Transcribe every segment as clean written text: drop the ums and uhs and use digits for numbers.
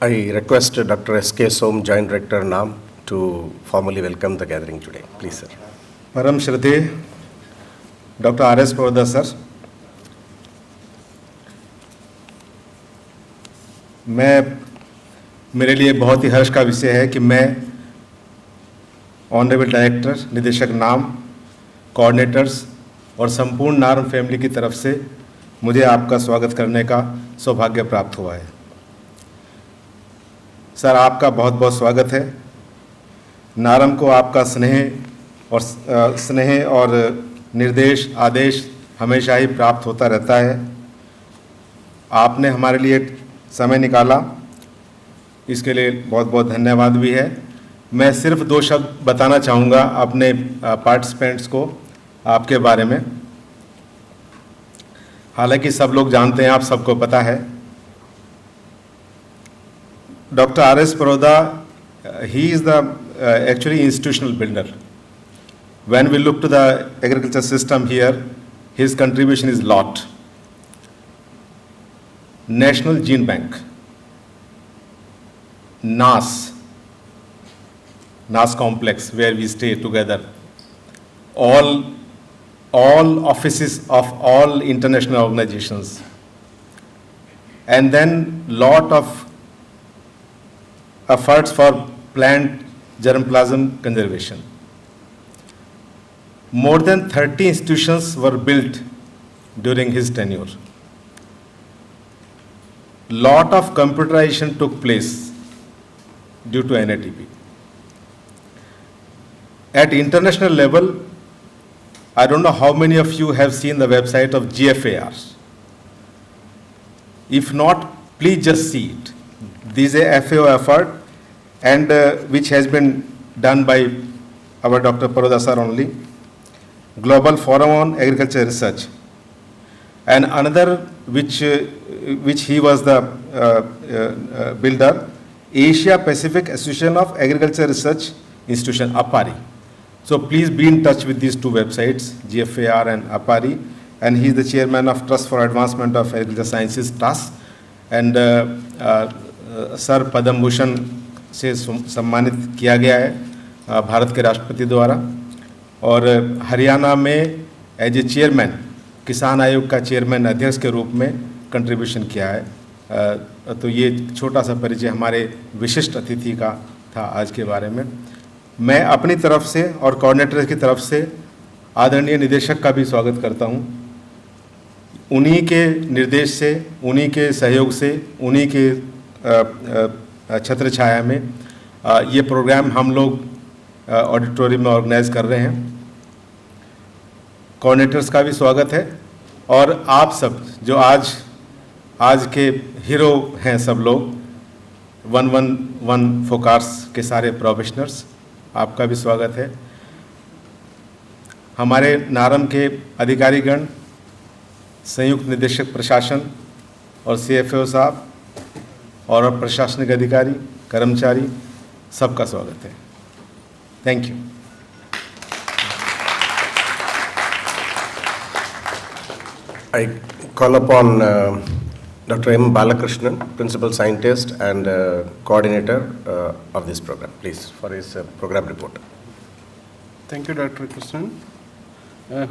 I request Dr. S.K. Som, Joint Director, NAM, to formally welcome the gathering today. Please, sir. परम श्रद्धेय doctor R.S. Paroda sir, मेरे लिए बहुत ही हर्ष का विषय है कि मैं ऑनरेबल डायरेक्टर, निदेशक नाम, कोऑर्डिनेटर्स और संपूर्ण नार्म फैमिली की तरफ से मुझे आपका स्वागत करने का सौभाग्य प्राप्त हुआ है। सर, आपका बहुत बहुत स्वागत है। नारम को आपका स्नेह और निर्देश आदेश हमेशा ही प्राप्त होता रहता है। आपने हमारे लिए समय निकाला, इसके लिए बहुत बहुत धन्यवाद भी है। मैं सिर्फ 2 शब्द बताना चाहूँगा अपने पार्टिसिपेंट्स को आपके बारे में। हालांकि सब लोग जानते हैं, आप सबको पता है, doctor R.S. Paroda, he is the actually institutional builder. When we look to the agriculture system here, his contribution is lot. National Gene Bank, NAS complex where we stay together, all offices of all international organizations, and then lot of efforts for plant germplasm conservation. More than 30 institutions were built during his tenure. Lot of computerization took place due to NATP. At international level, I don't know how many of you have seen the website of GFAR. If not, please just see it. This is a FAO effort, and which has been done by our Dr. Paroda sir only. Global Forum on Agriculture Research, and another which he was the builder, Asia Pacific Association of Agriculture Research Institution, APARI. So please be in touch with these 2 websites, GFAR and APARI, and he is the chairman of Trust for Advancement of Agriculture Sciences, TAS, and sir Padma Bhushan से सम्मानित किया गया है भारत के राष्ट्रपति द्वारा, और हरियाणा में एज ए चेयरमैन, किसान आयोग का चेयरमैन अध्यक्ष के रूप में कंट्रीब्यूशन किया है। तो ये छोटा सा परिचय हमारे विशिष्ट अतिथि का था आज के बारे में। मैं अपनी तरफ से और कोऑर्डिनेटर की तरफ से आदरणीय निदेशक का भी स्वागत करता हूँ। उन्हीं के निर्देश से, उन्हीं के सहयोग से, उन्हीं के छत्र छाया में ये प्रोग्राम हम लोग ऑडिटोरियम में ऑर्गेनाइज कर रहे हैं। कोऑर्डिनेटर्स का भी स्वागत है, और आप सब जो आज के हीरो हैं, सब लोग 111 फोकार्स के सारे प्रोफेशनल्स, आपका भी स्वागत है। हमारे नारम के अधिकारीगण, संयुक्त निदेशक प्रशासन और CFO साहब और प्रशासनिक अधिकारी, कर्मचारी, सबका स्वागत है। Thank you. I call upon Dr. M. Balakrishnan, Principal Scientist and Coordinator of this program, please, for his program report. Thank you, Dr. Krishnan.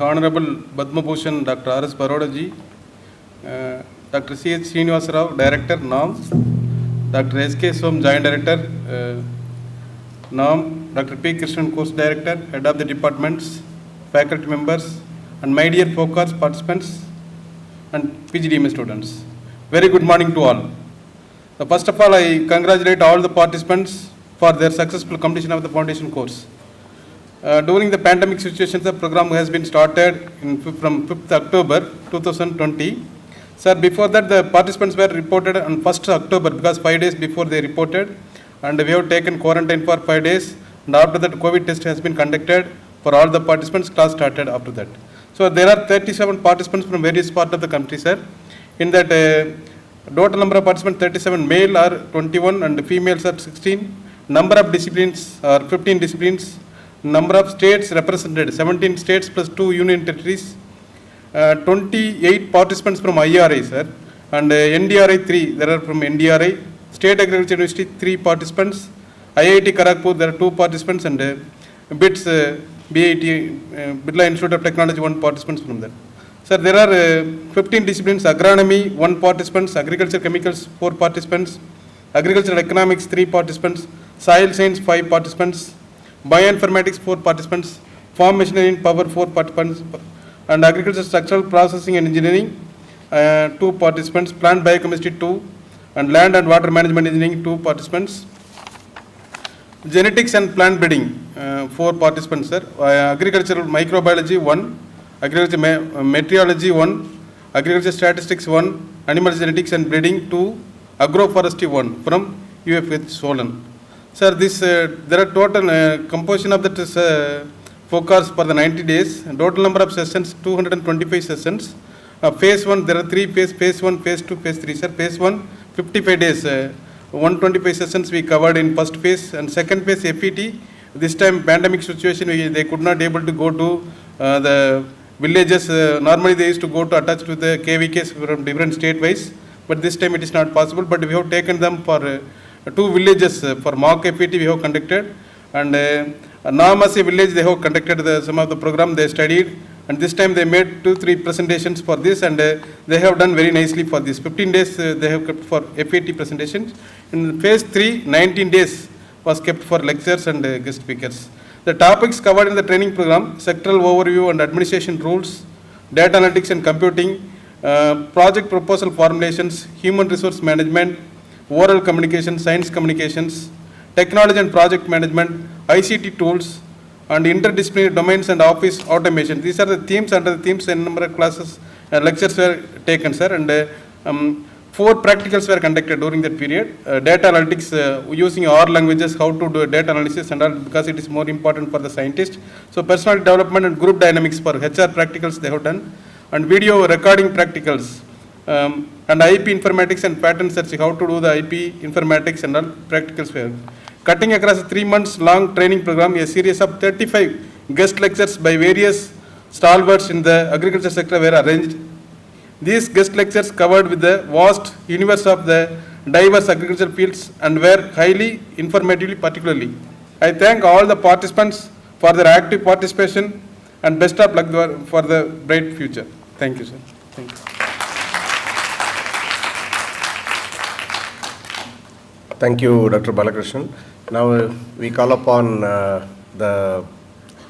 Honorable Padma Bhushan Dr. R.S. Paroda ji, Dr. C.H. Srinivasa Rao, Director, NAM, Dr. S.K. Som, Joint Director, NAM, Dr. P. Krishnan, Course Director, Head of the Departments, faculty members, and my dear FOCARS participants and PGDM students. Very good morning to all. So first of all, I congratulate all the participants for their successful completion of the foundation course. During the pandemic situation, the program has been started from 5th October 2020. Sir, before that, the participants were reported on 1st October because 5 days before they reported, and we have taken quarantine for 5 days, and after that COVID test has been conducted for all the participants. Class started after that. So there are 37 participants from various parts of the country, sir. In that total number of participants, 37 male are 21 and females are 16. Number of disciplines are 15 disciplines. Number of states represented, 17 states plus 2 union territories. 28 participants from IRI, sir, and NDRI 3. There are from NDRI State Agriculture University 3 participants, IIT Kharagpur there are 2 participants, and BITS BIT Birla Institute of Technology 1 participants from there. Sir, there are 15 disciplines: agronomy 1 participants, agriculture chemicals 4 participants, agricultural economics 3 participants, soil science 5 participants, bioinformatics 4 participants, farm machinery and power 4 participants, and agriculture structural processing and engineering 2 participants, plant biochemistry 2, and land and water management engineering 2 participants. Genetics and plant breeding 4 participants, sir. Agricultural microbiology 1, agriculture meteorology 1, agriculture statistics 1, animal genetics and breeding 2, agroforestry 1 from UFH Solan. Sir, this there are total composition of that FOCARS for the 90 days. Total number of sessions 225 sessions. Phase 1 there are 3 phases: phase 1, phase 2, phase 3. Sir, phase 1 55 days. 125 sessions we covered in first phase, and second phase FET. This time pandemic situation, they could not able to go to the villages. Normally they used to go to attach to the KVKs from different state wise, but this time it is not possible. But we have taken them for 2 villages for mock FET we have conducted, and Namasi village they have conducted some of the program they studied, and this time they made 2-3 presentations for this, and they have done very nicely for this. 15 days they have kept for FET presentations. In phase 3, 19 days was kept for lectures and guest speakers. The topics covered in the training program: sectoral overview and administration rules, data analytics and computing, project proposal formulations, human resource management, oral communication, science communications, technology and project management, ICT tools, and interdisciplinary domains and office automation. These are the themes. Under the themes, a number of classes, lectures were taken, sir, and 4 practicals were conducted during that period. Data analytics using R languages, how to do data analysis and all, because it is more important for the scientist. So personality development and group dynamics for HR practicals they have done, and video recording practicals, and IP informatics and pattern searching, how to do the IP informatics and all practicals were. Cutting across a 3 months long training program, a series of 35 guest lectures by various stalwarts in the agriculture sector were arranged. These guest lectures covered with the vast universe of the diverse agricultural fields and were highly informative particularly. I thank all the participants for their active participation, and best of luck for the bright future. Thank you, sir. Thank you. Thank you, Dr. Balakrishnan. Now we call upon the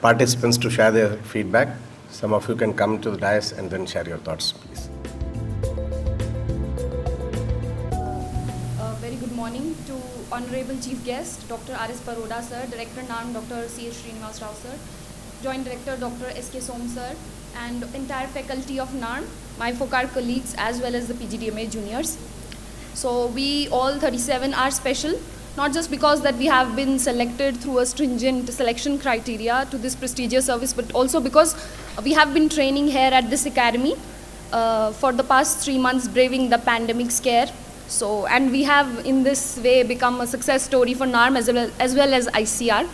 participants to share their feedback. Some of you can come to the dais and then share your thoughts, please. Very good morning to Honorable Chief Guest, Dr. R.S. Paroda, sir, Director NARM, Dr. C.H. Srinivas Rao, sir, Joint Director Dr. S.K. Som, sir, and entire faculty of NARM, my FOCAR colleagues, as well as the PGDMA juniors. So we all 37 are special, not just because that we have been selected through a stringent selection criteria to this prestigious service, but also because we have been training here at this academy for the past 3 months, braving the pandemic scare. So, and we have in this way become a success story for NARM as well as ICR.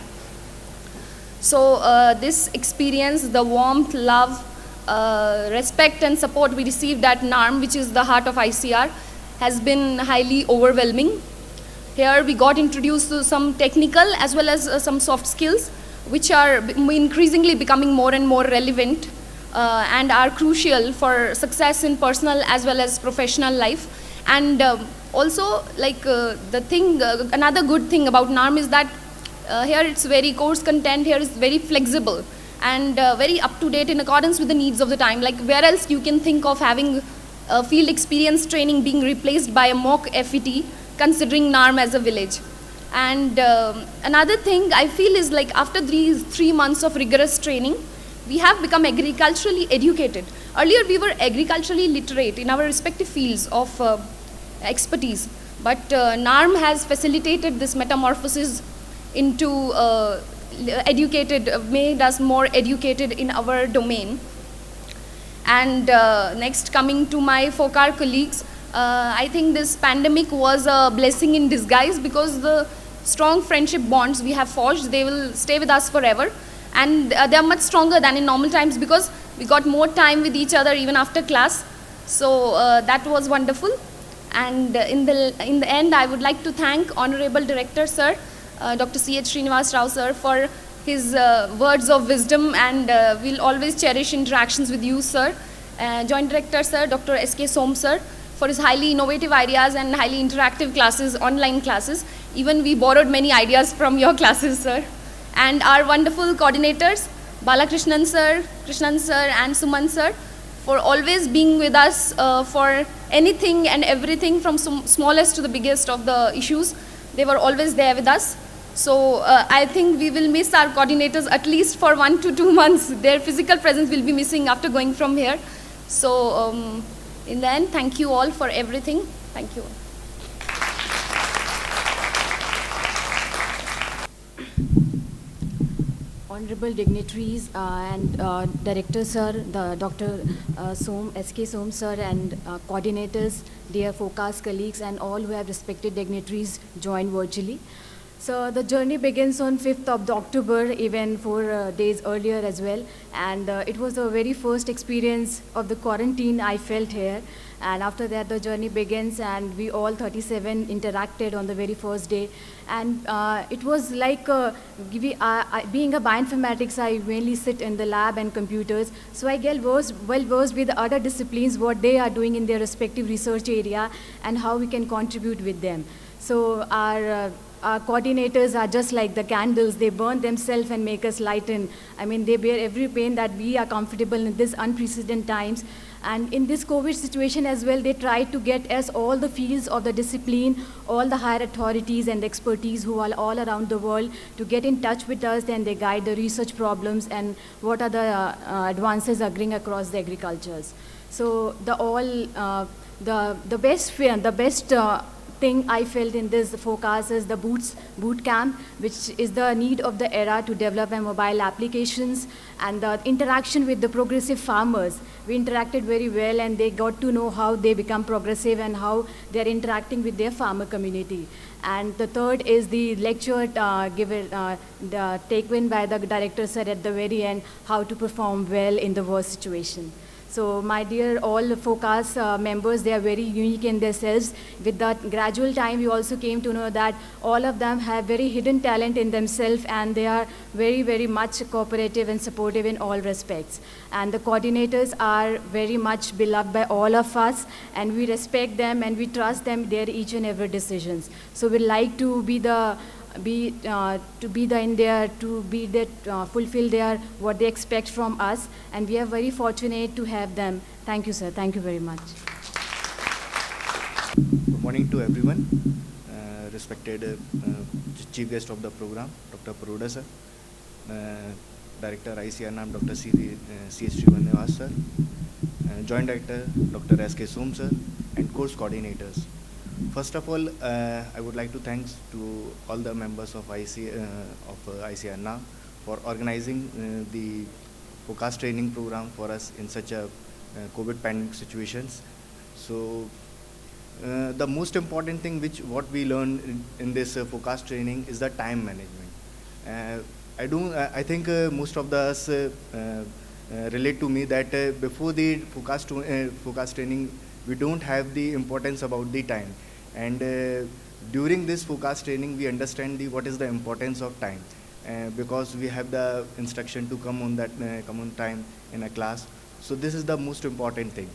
So this experience, the warmth, love, respect and support we received at NARM, which is the heart of ICR, has been highly overwhelming. Here we got introduced to some technical as well as some soft skills, which are increasingly becoming more and more relevant and are crucial for success in personal as well as professional life. And also, like another good thing about NARM is that here it's very course content here is very flexible and very up to date in accordance with the needs of the time. Like where else you can think of having field experience training being replaced by a mock FET, considering NARM as a village. And another thing I feel is like after these 3 months of rigorous training, we have become agriculturally educated. Earlier we were agriculturally literate in our respective fields of expertise, but NARM has facilitated this metamorphosis into made us more educated in our domain. And next, coming to my FOCAR colleagues, I think this pandemic was a blessing in disguise, because the strong friendship bonds we have forged, they will stay with us forever. And they are much stronger than in normal times, because we got more time with each other even after class. So that was wonderful. And in the end, I would like to thank Honorable Director Sir, Dr. C.H. Srinivas Rao Sir, for his words of wisdom, and we'll always cherish interactions with you, Sir. Joint Director Sir, Dr. S.K. Som Sir, for his highly innovative ideas and highly interactive classes, online classes. Even we borrowed many ideas from your classes, Sir. And our wonderful coordinators, Balakrishnan Sir, Krishnan Sir, and Suman Sir, for always being with us for anything and everything from smallest to the biggest of the issues. They were always there with us. So I think we will miss our coordinators at least for 1 to 2 months. Their physical presence will be missing after going from here. So in the end, thank you all for everything. Thank you. Honorable dignitaries and Director Sir, the Dr. S.K. Som Sir, and coordinators, dear FOCAS colleagues, and all who have respected dignitaries joined virtually. So the journey begins on 5th of October, even 4 days earlier as well. And it was the very first experience of the quarantine I felt here. And after that, the journey begins, and we all 37 interacted on the very first day. And it was like being a bioinformatics, I mainly sit in the lab and computers. So I get well versed with the other disciplines, what they are doing in their respective research area, and how we can contribute with them. So our coordinators are just like the candles. They burn themselves and make us lighten. I mean, they bear every pain that we are comfortable in this unprecedented times. And in this COVID situation as well, they try to get us all the fields of the discipline, all the higher authorities and expertise who are all around the world to get in touch with us, and they guide the research problems and what are the advances occurring across the agricultures. So the best thing I felt in this FOCAS is the boot camp, which is the need of the era to develop mobile applications, and the interaction with the progressive farmers. We interacted very well, and they got to know how they become progressive and how they're interacting with their farmer community. And the third is the lecture taken by the director sir at the very end, how to perform well in the worst situation. So my dear all FOCAS members, they are very unique in themselves. With that gradual time, we also came to know that all of them have very hidden talent in themselves, and they are very, very much cooperative and supportive in all respects. And the coordinators are very much beloved by all of us, and we respect them and we trust them their each and every decisions. So we like to fulfill their what they expect from us, and we are very fortunate to have them. Thank you, sir. Thank you very much. Good morning to everyone. Respected chief guest of the program, Dr. Paroda sir, Director ICAR naam Dr. C.H. Srinivas sir, Joint Director Dr. S.K. Som sir, and course coordinators. First of all, I would like to thanks to all the members of ICAR now for organizing the FOCAS training program for us in such a COVID pandemic situations. So the most important thing what we learned in this FOCAS training is the time management. I think most of us relate to me that before the FOCAS training, we don't have the importance about the time. And during this FOCAS training, we understand what is the importance of time, because we have the instruction to come on time in a class. So this is the most important thing.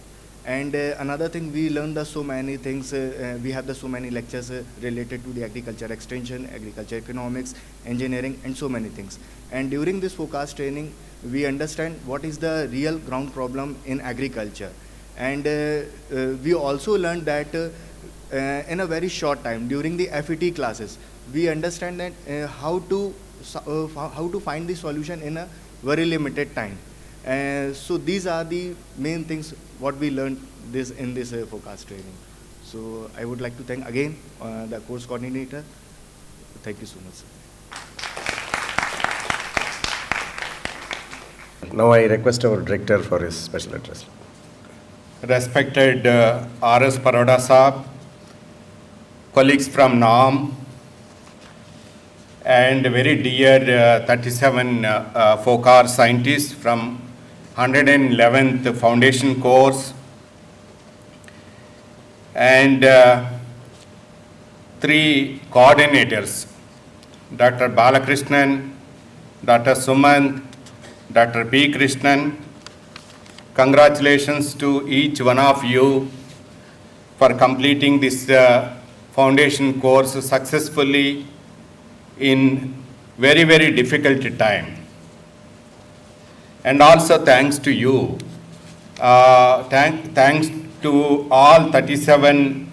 And another thing, we learn so many things. We have so many lectures related to the agriculture extension, agriculture economics, engineering, and so many things. And during this FOCAS training, we understand what is the real ground problem in agriculture. And we also learned that in a very short time, during the FET classes, we understand that how to find the solution in a very limited time. So these are the main things what we learned in this FOCAS training. So I would like to thank again the course coordinator. Thank you so much, sir. Now I request our director for his special address. Respected R.S. Paroda Saab, colleagues from NAM, and very dear 37 FOCAR scientists from 111th foundation course. and 3 coordinators, Dr. Balakrishnan, Dr. Sumant, Dr. P. Krishnan. Congratulations to each one of you for completing this foundation course successfully in very, very difficult time. And also thanks to you. Thanks to all 37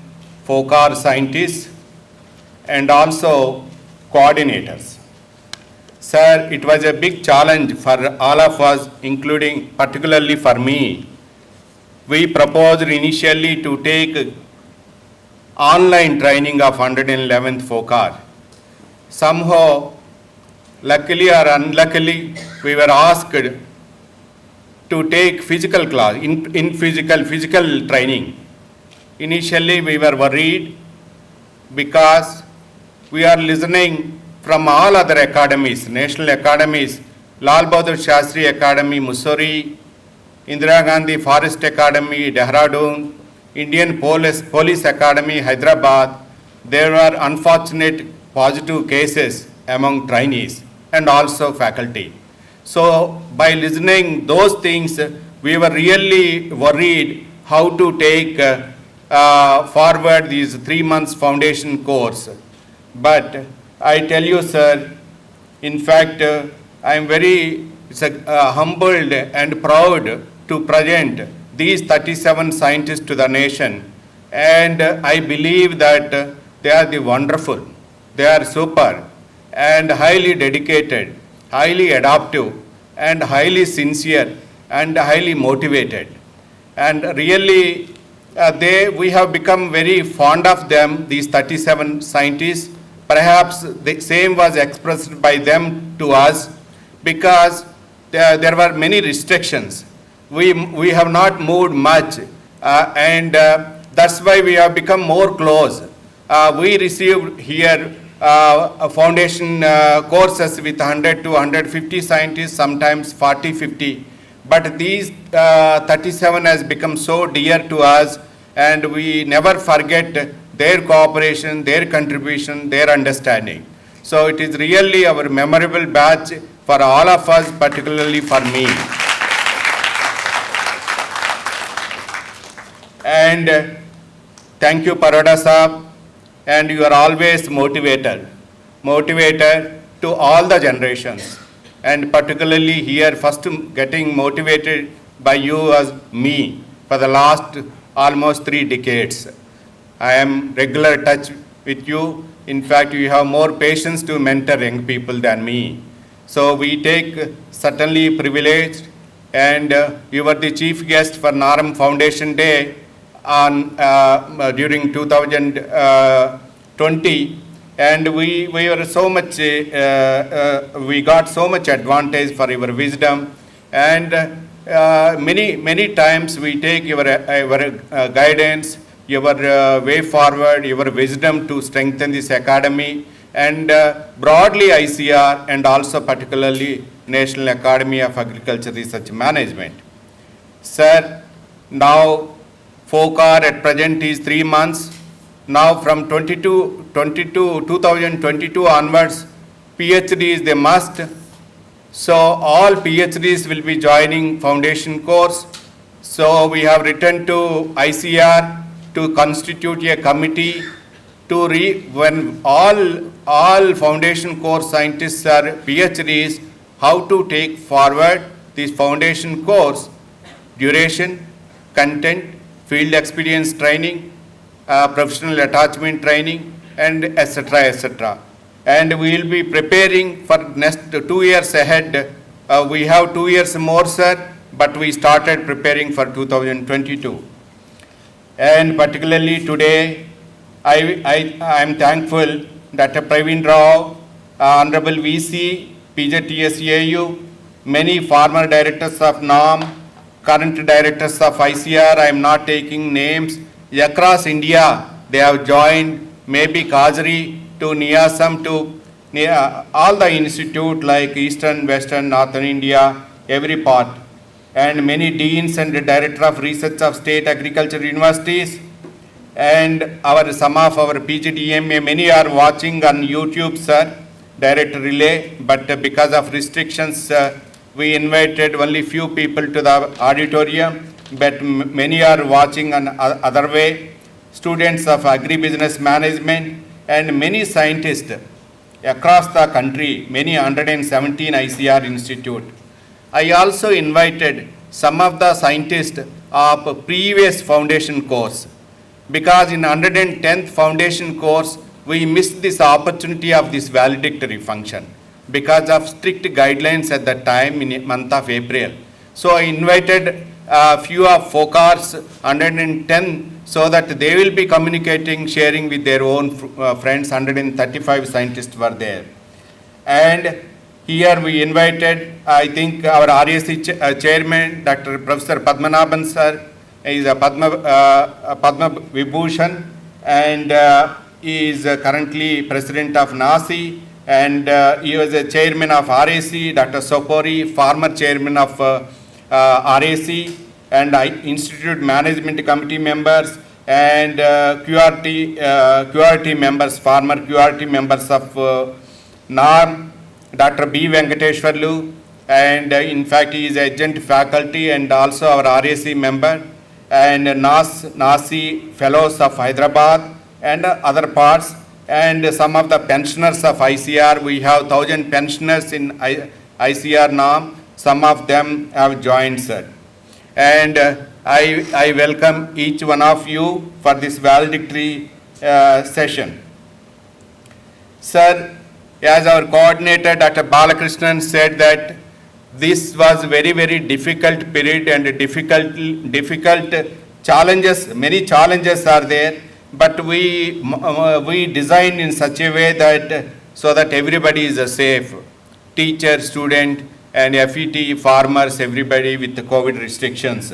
FOCAR scientists and also coordinators. Sir, it was a big challenge for all of us, including particularly for me. We proposed initially to take online training of 111th FOCAR. Somehow, luckily or unluckily, we were asked to take physical class, in physical training. Initially, we were worried because we are listening from all other academies, national academies, Lal Bahadur Shastri Academy, Mussoorie, Indira Gandhi Forest Academy, Dehradun, Indian Police Academy, Hyderabad. There were unfortunate positive cases among trainees and also faculty. So by listening those things, we were really worried how to take forward these 3 months foundation course. But I tell you, sir, in fact, I am very humbled and proud to present these 37 scientists to the nation. And I believe that they are the wonderful, they are super and highly dedicated, highly adaptive and highly sincere and highly motivated. And really, we have become very fond of them, these 37 scientists. Perhaps the same was expressed by them to us because there were many restrictions. We have not moved much and that's why we have become more close. We received here foundation courses with 100 to 150 scientists, sometimes 40, 50. But these 37 has become so dear to us and we never forget their cooperation, their contribution, their understanding. So it is really our memorable batch for all of us, particularly for me. And thank you, Paroda Saab, and you are always motivated to all the generations. And particularly here, first getting motivated by you as me for the last almost 3 decades. I am regular touch with you. In fact, you have more patience to mentor young people than me. So we take certainly privileged, and you were the chief guest for Naram Foundation Day on during 2020, and we were so much we got so much advantage for your wisdom, and many times we take your guidance, your way forward, your wisdom to strengthen this academy and broadly ICR and also particularly National Academy of Agriculture Research Management. Sir, now FOCAR at present is 3 months. Now from 2022 onwards, PhD is the must. So all PhDs will be joining foundation course. So we have written to ICR to constitute a committee to when all foundation course scientists are PhDs, how to take forward this foundation course, duration, content, field experience training, professional attachment training, and etc. etc. And we will be preparing for next 2 years ahead. We have 2 years more, sir, but we started preparing for 2022. And particularly today, I am thankful that Praveen Rao, Honorable VC, PJTSAU, many former directors of NAM, current directors of ICR, I am not taking names, across India, they have joined, maybe Kazari to Niyasam to all the institute like Eastern, Western, Northern India, every part. And many deans and the director of research of state agriculture universities and some of our PGDMA, many are watching on YouTube, sir, direct relay, but because of restrictions, we invited only few people to the auditorium, but many are watching on other way, students of agribusiness management, and many scientists across the country, many 117 ICR institute. I also invited some of the scientists of previous foundation course, because in 110th foundation course, we missed this opportunity of this valedictory function because of strict guidelines at that time in month of April. So I invited a few of FOCARS 110 so that they will be communicating, sharing with their own friends. 135 scientists were there. And here we invited, I think, our RAC chairman, Dr. Professor Padmanabhan sir. He is a Padma Vibhushan, and he is currently president of NASI, and he was a chairman of RAC, Dr. Sopori, former chairman of RAC, and Institute Management Committee members, and QRT members, former QRT members of NARM, Dr. B. Venkateshwarlu, and in fact he is adjunct faculty and also our RAC member, and NASI fellows of Hyderabad and other parts, and some of the pensioners of ICR. We have 1,000 pensioners in ICR NAM. Some of them have joined, sir. And I welcome each one of you for this valedictory session. Sir, as our coordinator, Dr. Balakrishnan, said that this was very, very difficult period and difficult challenges, many challenges are there, but we designed in such a way that so that everybody is safe, teacher, student, and FET, farmers, everybody with the COVID restrictions.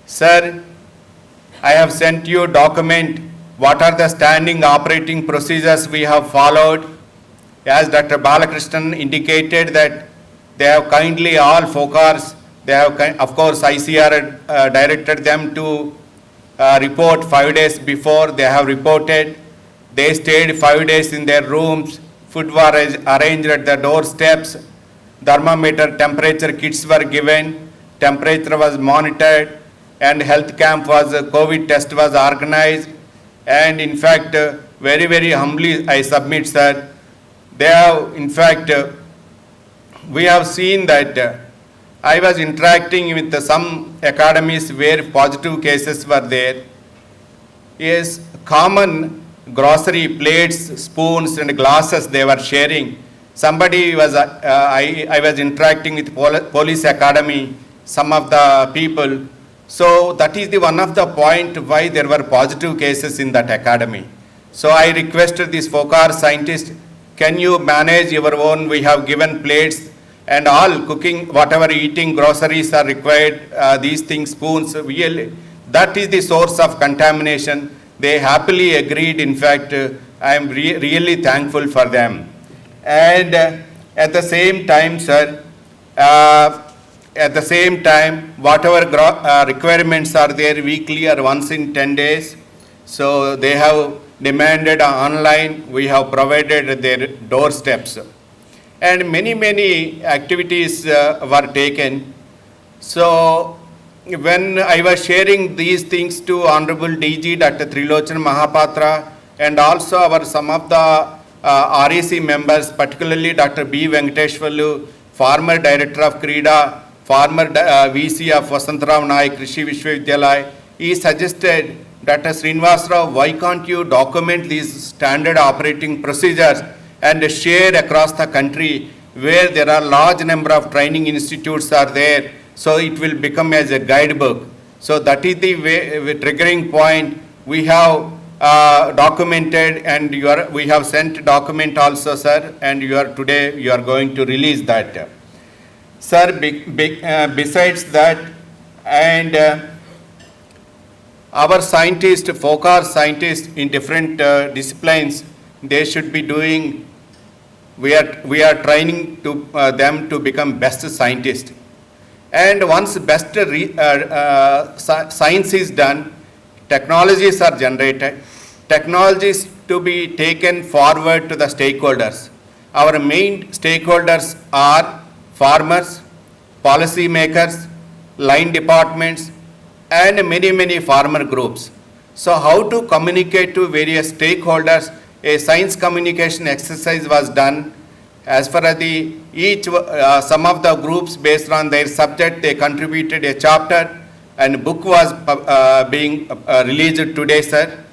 Sir, I have sent you a document, what are the standing operating procedures we have followed. As Dr. Balakrishnan indicated that they have kindly all FOCARs, they have, of course, ICR directed them to report 5 days before. They have reported. They stayed 5 days in their rooms. Food was arranged at the doorsteps. Thermometer temperature kits were given. Temperature was monitored, and health camp was, COVID test was organized. And in fact, very, very humbly I submit, sir, they have, in fact, we have seen that I was interacting with some academies where positive cases were there. Yes, common grocery plates, spoons and glasses they were sharing. Somebody was, I was interacting with police academy, some of the people. So that is the one of the point why there were positive cases in that academy. So I requested this FOCAR scientist, can you manage your own? We have given plates and all cooking, whatever eating groceries are required, these things, spoons, really, that is the source of contamination. They happily agreed. In fact, I am really thankful for them. And at the same time, sir, at the same time, whatever requirements are there weekly or once in 10 days, so they have demanded online, we have provided their doorsteps. And many, many activities were taken. So when I was sharing these things to Honorable DG, Dr. Trilochan Mahapatra, and also our some of the RAC members, particularly Dr. B. Venkateshwarlu, former Director of Krida, former VC of Vasantarao Naik Krishi Vishwavidyalaya, he suggested, Dr. Srinivas Rao, why can't you document these standard operating procedures and share across the country where there are large number of training institutes are there, so it will become as a guidebook. So that is the triggering point. We have documented, and we have sent document also, sir, and today you are going to release that. Sir, besides that, and our scientists, FOCAR scientists in different disciplines, they should be doing, we are training to them to become best scientists. And once best science is done, technologies are generated, technologies to be taken forward to the stakeholders. Our main stakeholders are farmers, policy makers, line departments, and many farmer groups. So how to communicate to various stakeholders? A science communication exercise was done. As far as some of the groups, based on their subject, they contributed a chapter, and book was being released today, sir.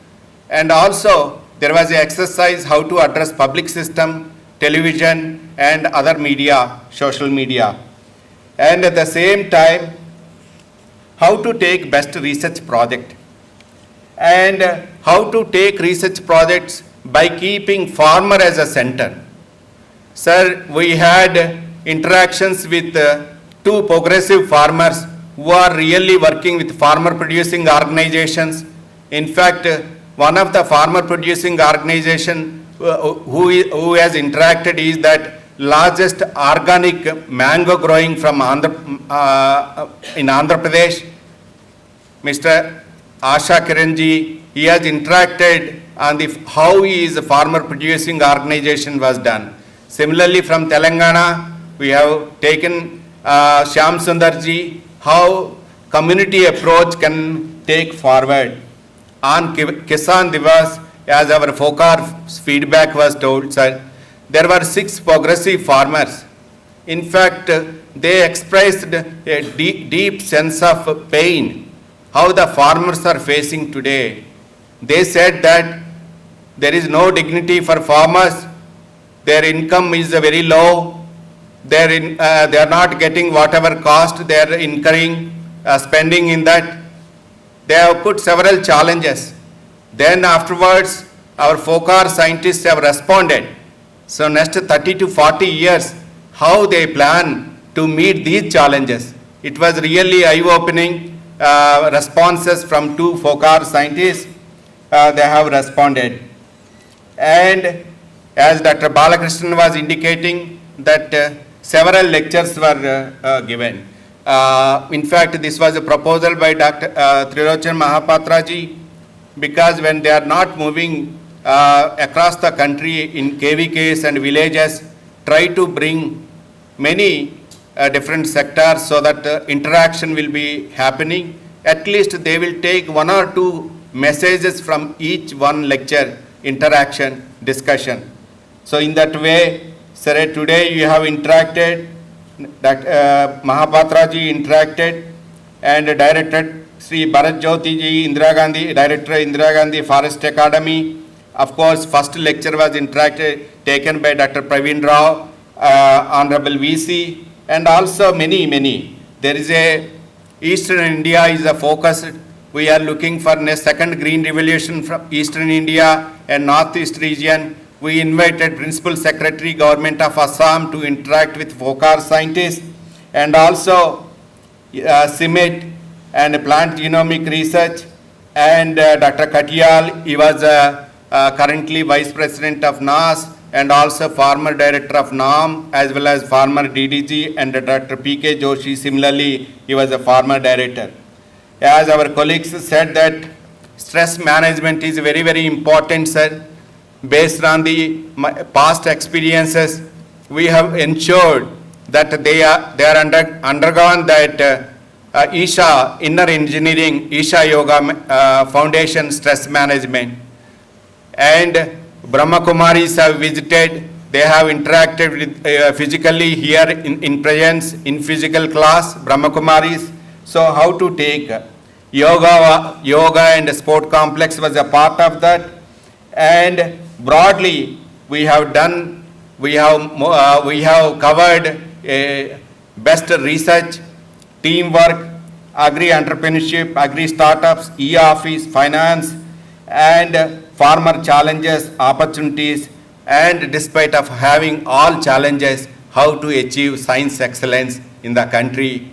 And also there was an exercise how to address public system, television, and other media, social media. And at the same time, how to take best research project, and how to take research projects by keeping farmer as a center. Sir, we had interactions with two progressive farmers who are really working with farmer producing organizations. In fact, one of the farmer producing organization who has interacted is that largest organic mango growing from in Andhra Pradesh, Mr. Asha Kiranji. He has interacted on how his farmer producing organization was done. Similarly, from Telangana, we have taken Shyam Sundarji, how community approach can take forward. On Kisan Divas, as our FOCAR feedback was told, sir, there were 6 progressive farmers. In fact, they expressed a deep sense of pain, how the farmers are facing today. They said that there is no dignity for farmers, their income is very low, they are not getting whatever cost they are incurring, spending in that. They have put several challenges. Then afterwards, our FOCAR scientists have responded. So next 30 to 40 years, how they plan to meet these challenges. It was really eye-opening responses from 2 FOCAR scientists. They have responded. And as Dr. Balakrishnan was indicating, that several lectures were given. In fact, this was a proposal by Dr. Trilochan Mahapatra ji, because when they are not moving across the country in KVKs and villages, try to bring many different sectors so that interaction will be happening. At least they will take 1 or 2 messages from each one lecture, interaction, discussion. So in that way, sir, today you have interacted, Mahapatra ji interacted, and directed Sri Bharat Jyoti ji, Indira Gandhi, Director Indira Gandhi Forest Academy. Of course, first lecture was taken by Dr. Praveen Rao, Honorable VC, and also many. There is Eastern India is a focus. We are looking for a second green revolution from Eastern India and Northeast region. We invited Principal Secretary Government of Assam to interact with FOCAR scientists, and also CIMET and Plant Genomic Research, and Dr. Katiyal, he was currently Vice President of NAS and also former Director of NAM, as well as former DDG, and Dr. P.K. Joshi, similarly, he was a former Director. As our colleagues said, that stress management is very important, sir. Based on the past experiences, we have ensured that they are undergone that Isha Inner Engineering, Isha Yoga Foundation stress management, and Brahma Kumaris have visited. They have interacted with physically here in presence in physical class, Brahma Kumaris. So how to take yoga and sport complex was a part of that. And broadly, we have covered best research, teamwork, agri-entrepreneurship, agri-startups, e-office, finance, and farmer challenges, opportunities, and despite of having all challenges, how to achieve science excellence in the country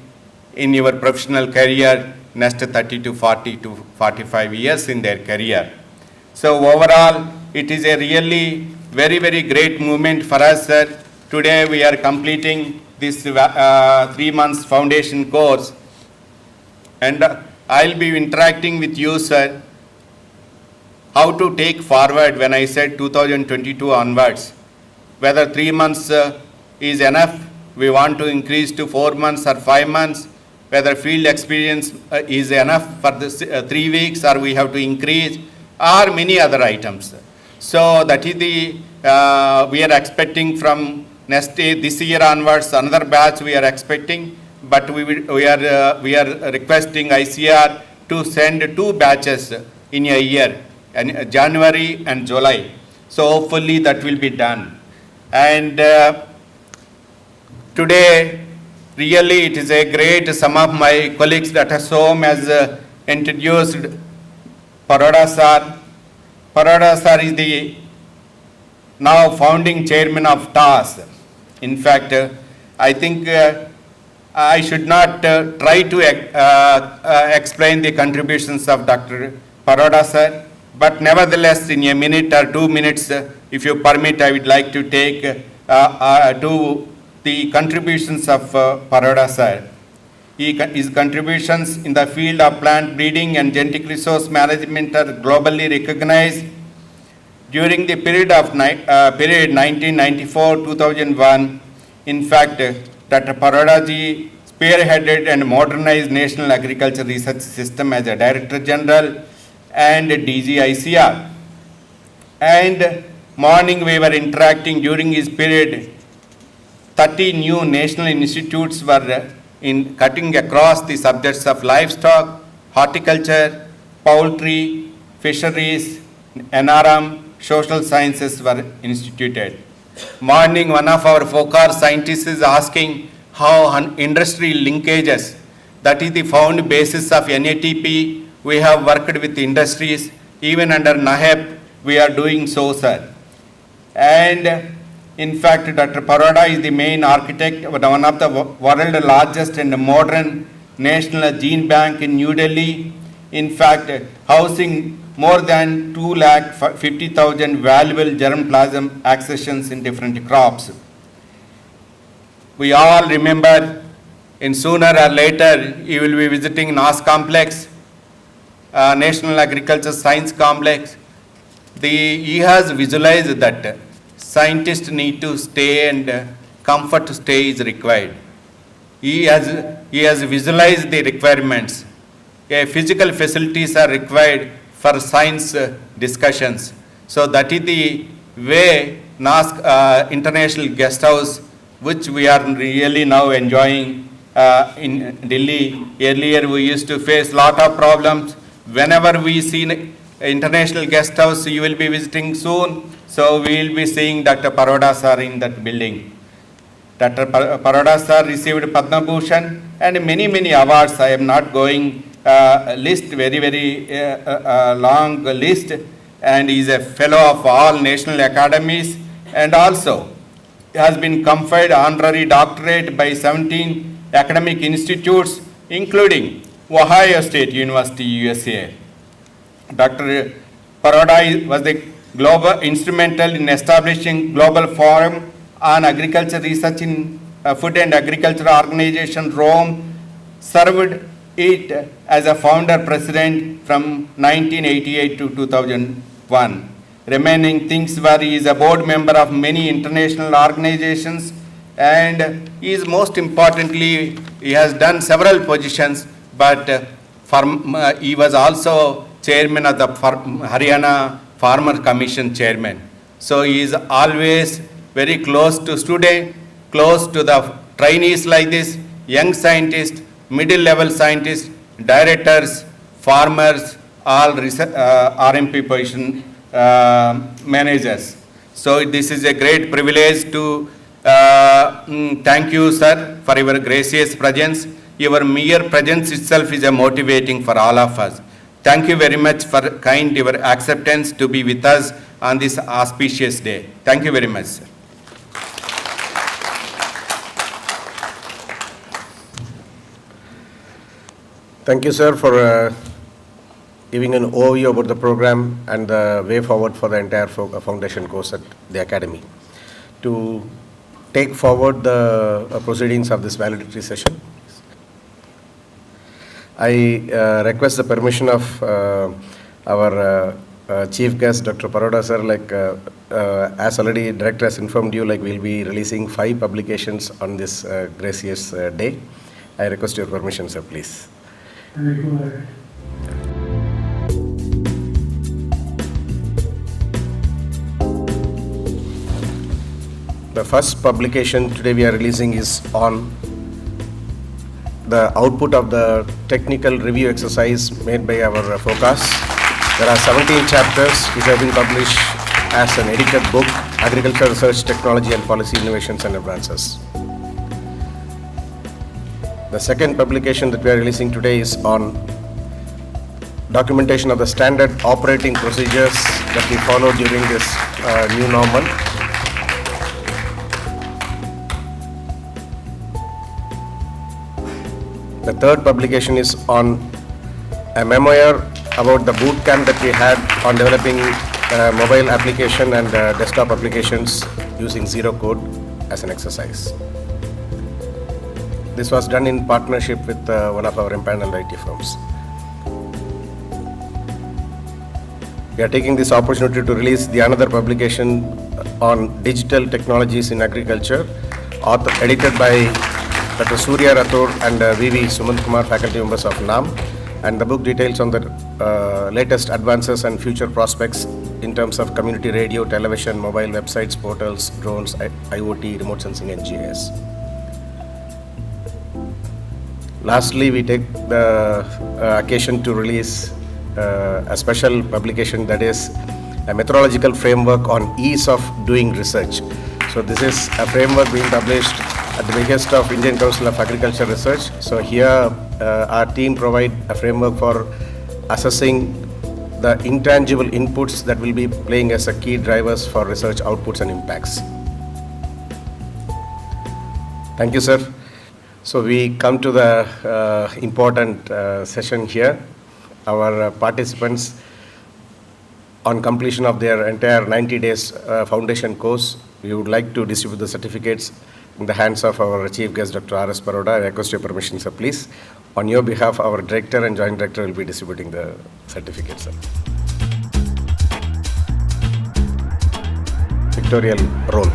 in your professional career next 30 to 40 to 45 years in their career. So overall, it is a really very great movement for us, sir. Today we are completing this 3 months foundation course, and I'll be interacting with you, sir. how to take forward when I said 2022 onwards. Whether 3 months is enough, we want to increase to 4 months or 5 months, whether field experience is enough for this 3 weeks or we have to increase, or many other items. So that is the, we are expecting from this year onwards, another batch we are expecting, but we are requesting ICR to send 2 batches in a year, and January and July. So hopefully that will be done. And today, really it is a great, some of my colleagues, Dr. Som has introduced Paroda sir. Paroda sir is the now founding chairman of TAS. In fact, I think I should not try to explain the contributions of Dr. Paroda sir, but nevertheless in a minute or 2 minutes, if you permit, I would like to take to the contributions of Paroda sir. His contributions in the field of plant breeding and genetic resource management are globally recognized. During the period 1994-2001, in fact, Dr. Paroda ji spearheaded and modernized National Agriculture Research System as a Director General and DG ICR. And morning we were interacting during his period. 30 new national institutes were in cutting across the subjects of livestock, horticulture, poultry, fisheries, NRM, social sciences were instituted. Morning, one of our FOCAR scientists is asking how industry linkages, that is the found basis of NATP, we have worked with industries, even under NAHEP, we are doing so, sir. And in fact, Dr. Paroda is the main architect of one of the world's largest and modern national gene bank in New Delhi. In fact, housing more than 250,000 valuable germplasm accessions in different crops. We all remember, in sooner or later, you will be visiting NAS complex, National Agriculture Science Complex. He has visualized that scientists need to stay and comfort to stay is required. He has visualized the requirements. Physical facilities are required for science discussions. So that is the way NAS International Guest House, which we are really now enjoying in Delhi. Earlier we used to face lot of problems. Whenever we see International Guest House, you will be visiting soon. So we will be seeing Dr. Paroda sir in that building. Dr. Paroda sir received Padma Bhushan and many awards. I am not going list, very long list, and he is a fellow of all national academies, and also has been conferred honorary doctorate by 17 academic institutes, including Ohio State University, USA. Dr. Paroda was the global instrumental in establishing Global Forum on Agriculture Research in Food and Agriculture Organization, Rome, served it as a founder president from 1988 to 2001. Remaining things were he is a board member of many international organizations, and he is most importantly, he has done several positions, but he was also chairman of the Haryana Farmer Commission chairman. So he is always very close to students, close to the trainees like this, young scientists, middle level scientists, directors, farmers, all RMP position managers. So this is a great privilege to thank you, sir, for your gracious presence. Your mere presence itself is a motivating for all of us. Thank you very much for your acceptance to be with us on this auspicious day. Thank you very much, sir. Thank you, sir, for giving an overview about the program and the way forward for the entire foundation course at the Academy. To take forward the proceedings of this valedictory session, I request the permission of our Chief guest, Dr. Paroda sir, as already director has informed you, we'll be releasing 5 publications on this gracious day. I request your permission, sir, please. The first publication today we are releasing is on the output of the technical review exercise made by our FOCAS. There are 17 chapters which have been published as an edited book, Agriculture Research, Technology and Policy Innovations and Advances. The second publication that we are releasing today is on documentation of the standard operating procedures that we follow during this new normal. The third publication is on a memoir about the boot camp that we had on developing mobile application and desktop applications using zero code as an exercise. This was done in partnership with one of our empaneled IT firms. We are taking this opportunity to release the another publication on digital technologies in agriculture, edited by Dr. Surya Rathod and VV Sumant Kumar, faculty members of NAM, and the book details on the latest advances and future prospects in terms of community radio, television, mobile websites, portals, drones, IoT, remote sensing and GIS. Lastly, we take the occasion to release a special publication that is a methodological framework on ease of doing research. So this is a framework being published at the behest of Indian Council of Agriculture Research. So here our team provide a framework for assessing the intangible inputs that will be playing as a key drivers for research outputs and impacts. Thank you, sir. So we come to the important session here. Our participants, on completion of their entire 90 days foundation course, we would like to distribute the certificates in the hands of our chief guest, Dr. R.S. Paroda. I request your permission, sir, please. On your behalf, our director and joint director will be distributing the certificates, sir. Pictorial role.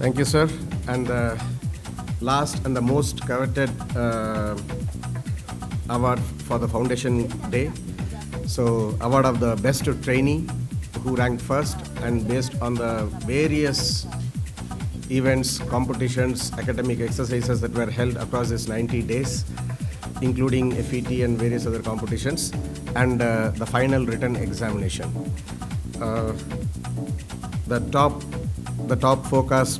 Thank you, sir. And the last and the most coveted award for the Foundation Day. So, award of the best trainee who ranked first, and based on the various events, competitions, academic exercises that were held across this 90 days, including FET and various other competitions, and the final written examination. The top FOCAS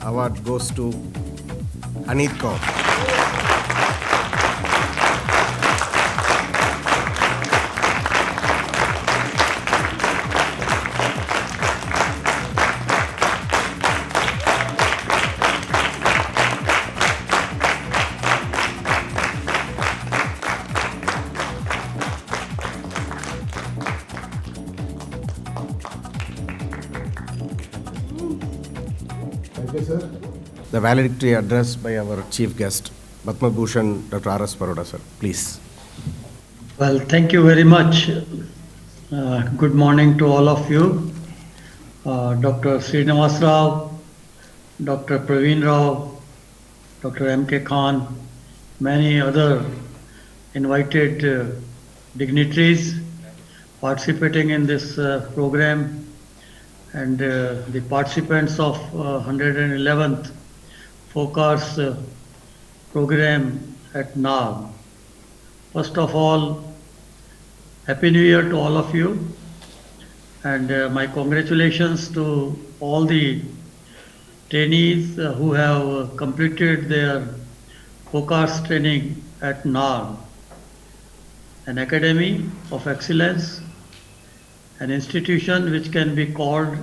award goes to Aneet Kaur. Thank you, sir. The valedictory address by our chief guest, Padma Bhushan, Dr. R.S. Paroda, sir. Please. Well, thank you very much. Good morning to all of you. Dr. Srinivas Rao, Dr. Praveen Rao, Dr. M.K. Khan, many other invited dignitaries participating in this program, and the participants of 111th FOCARS program at NARM. First of all, Happy New Year to all of you, and my congratulations to all the trainees who have completed their FOCARS training at NARM, an academy of excellence, an institution which can be called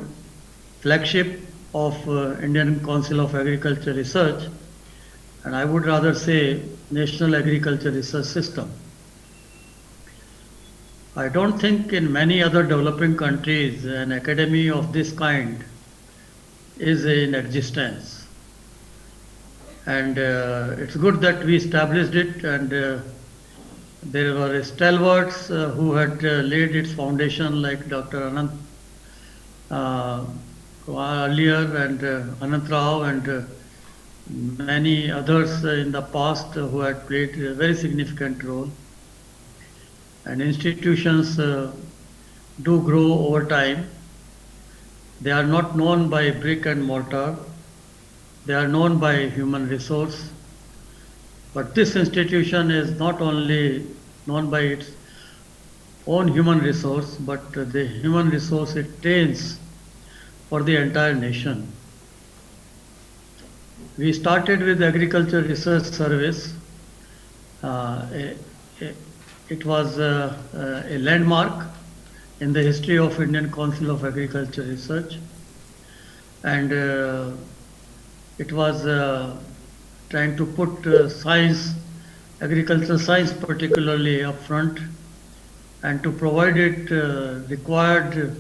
flagship of Indian Council of Agriculture Research, and I would rather say National Agriculture Research System. I don't think in many other developing countries an academy of this kind is in existence, and it's good that we established it, and there were stalwarts who had laid its foundation, like Dr. Anant earlier, and Anant Rao, and many others in the past who had played a very significant role. And institutions do grow over time. They are not known by brick and mortar. They are known by human resource. But this institution is not only known by its own human resource, but the human resource it trains for the entire nation. We started with Agriculture Research Service. It was a landmark in the history of Indian Council of Agriculture Research, and it was trying to put science, agricultural science particularly up front, and to provide it required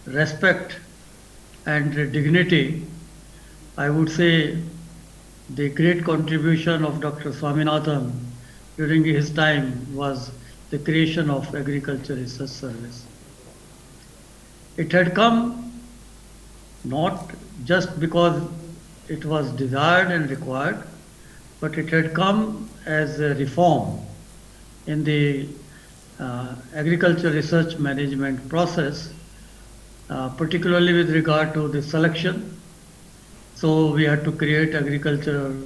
respect and dignity. I would say the great contribution of Dr. Swaminathan during his time was the creation of Agriculture Research Service. It had come not just because it was desired and required, but it had come as a reform in the agriculture research management process, particularly with regard to the selection. So we had to create Agriculture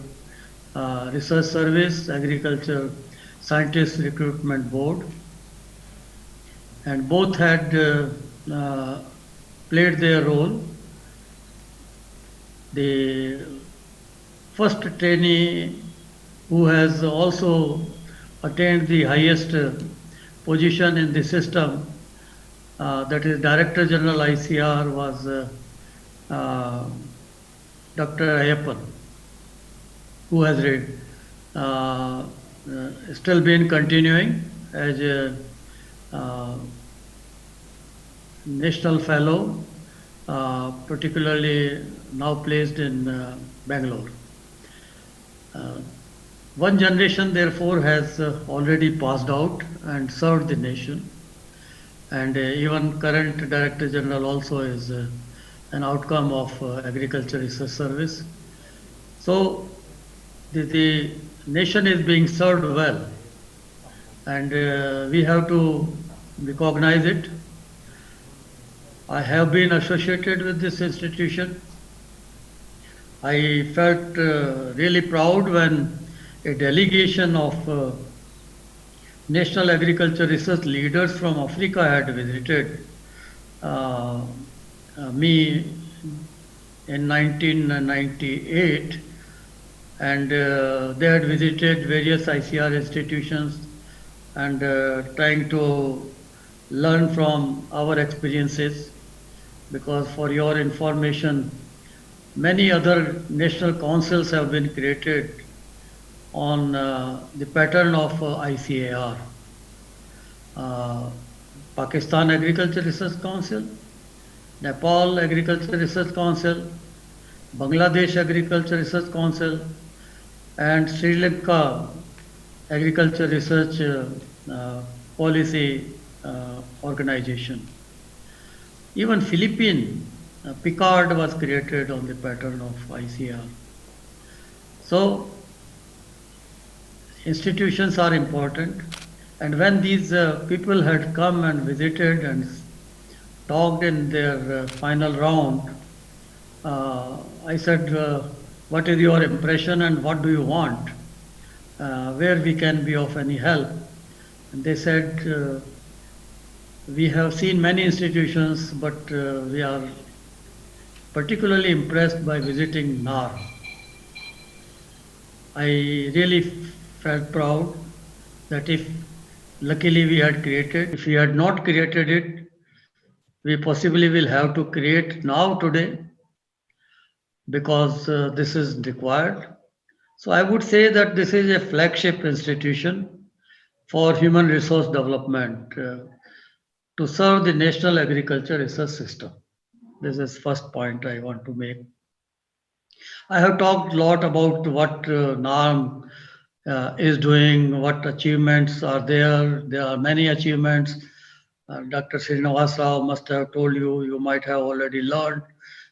Research Service, Agriculture Scientist Recruitment Board, and both had played their role. The first trainee who has also attained the highest position in the system, that is Director General ICAR, was Dr. Ayappan, who has still been continuing as a national fellow, particularly now placed in Bangalore. One generation, therefore, has already passed out and served the nation, and even current Director General also is an outcome of Agriculture Research Service. So the nation is being served well, and we have to recognize it. I have been associated with this institution. I felt really proud when a delegation of National Agriculture Research leaders from Africa had visited me in 1998, and they had visited various ICR institutions and trying to learn from our experiences, because for your information, many other national councils have been created on the pattern of ICAR. Pakistan Agriculture Research Council, Nepal Agriculture Research Council, Bangladesh Agriculture Research Council, and Sri Lanka Agriculture Research Policy Organization. Even Philippine FOCARS was created on the pattern of ICR. So institutions are important, and when these people had come and visited and talked in their final round, I said, what is your impression and what do you want, where we can be of any help? And they said, we have seen many institutions, but we are particularly impressed by visiting NAR. I really felt proud that if luckily we had created, if we had not created it, we possibly will have to create now today, because this is required. So I would say that this is a flagship institution for human resource development to serve the national agriculture research system. This is first point I want to make. I have talked a lot about what NARM is doing, what achievements are there. There are many achievements. Dr. Srinivas Rao must have told you, you might have already learned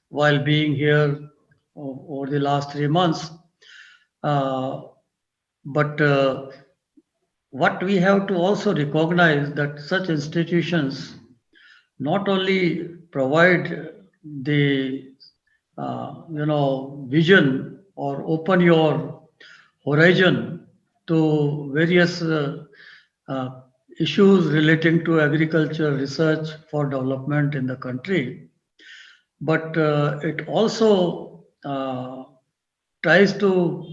while being here over the last 3 months. But what we have to also recognize that such institutions not only provide the vision or open your horizon to various issues relating to agriculture research for development in the country, but it also tries to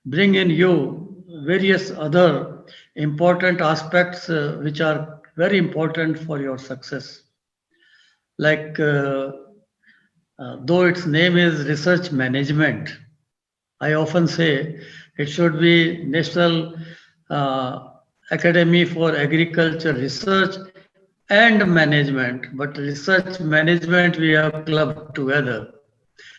bring in you various other important aspects which are very important for your success. Like though its name is research management, I often say it should be National Academy for Agriculture Research and Management, but research management we have clubbed together.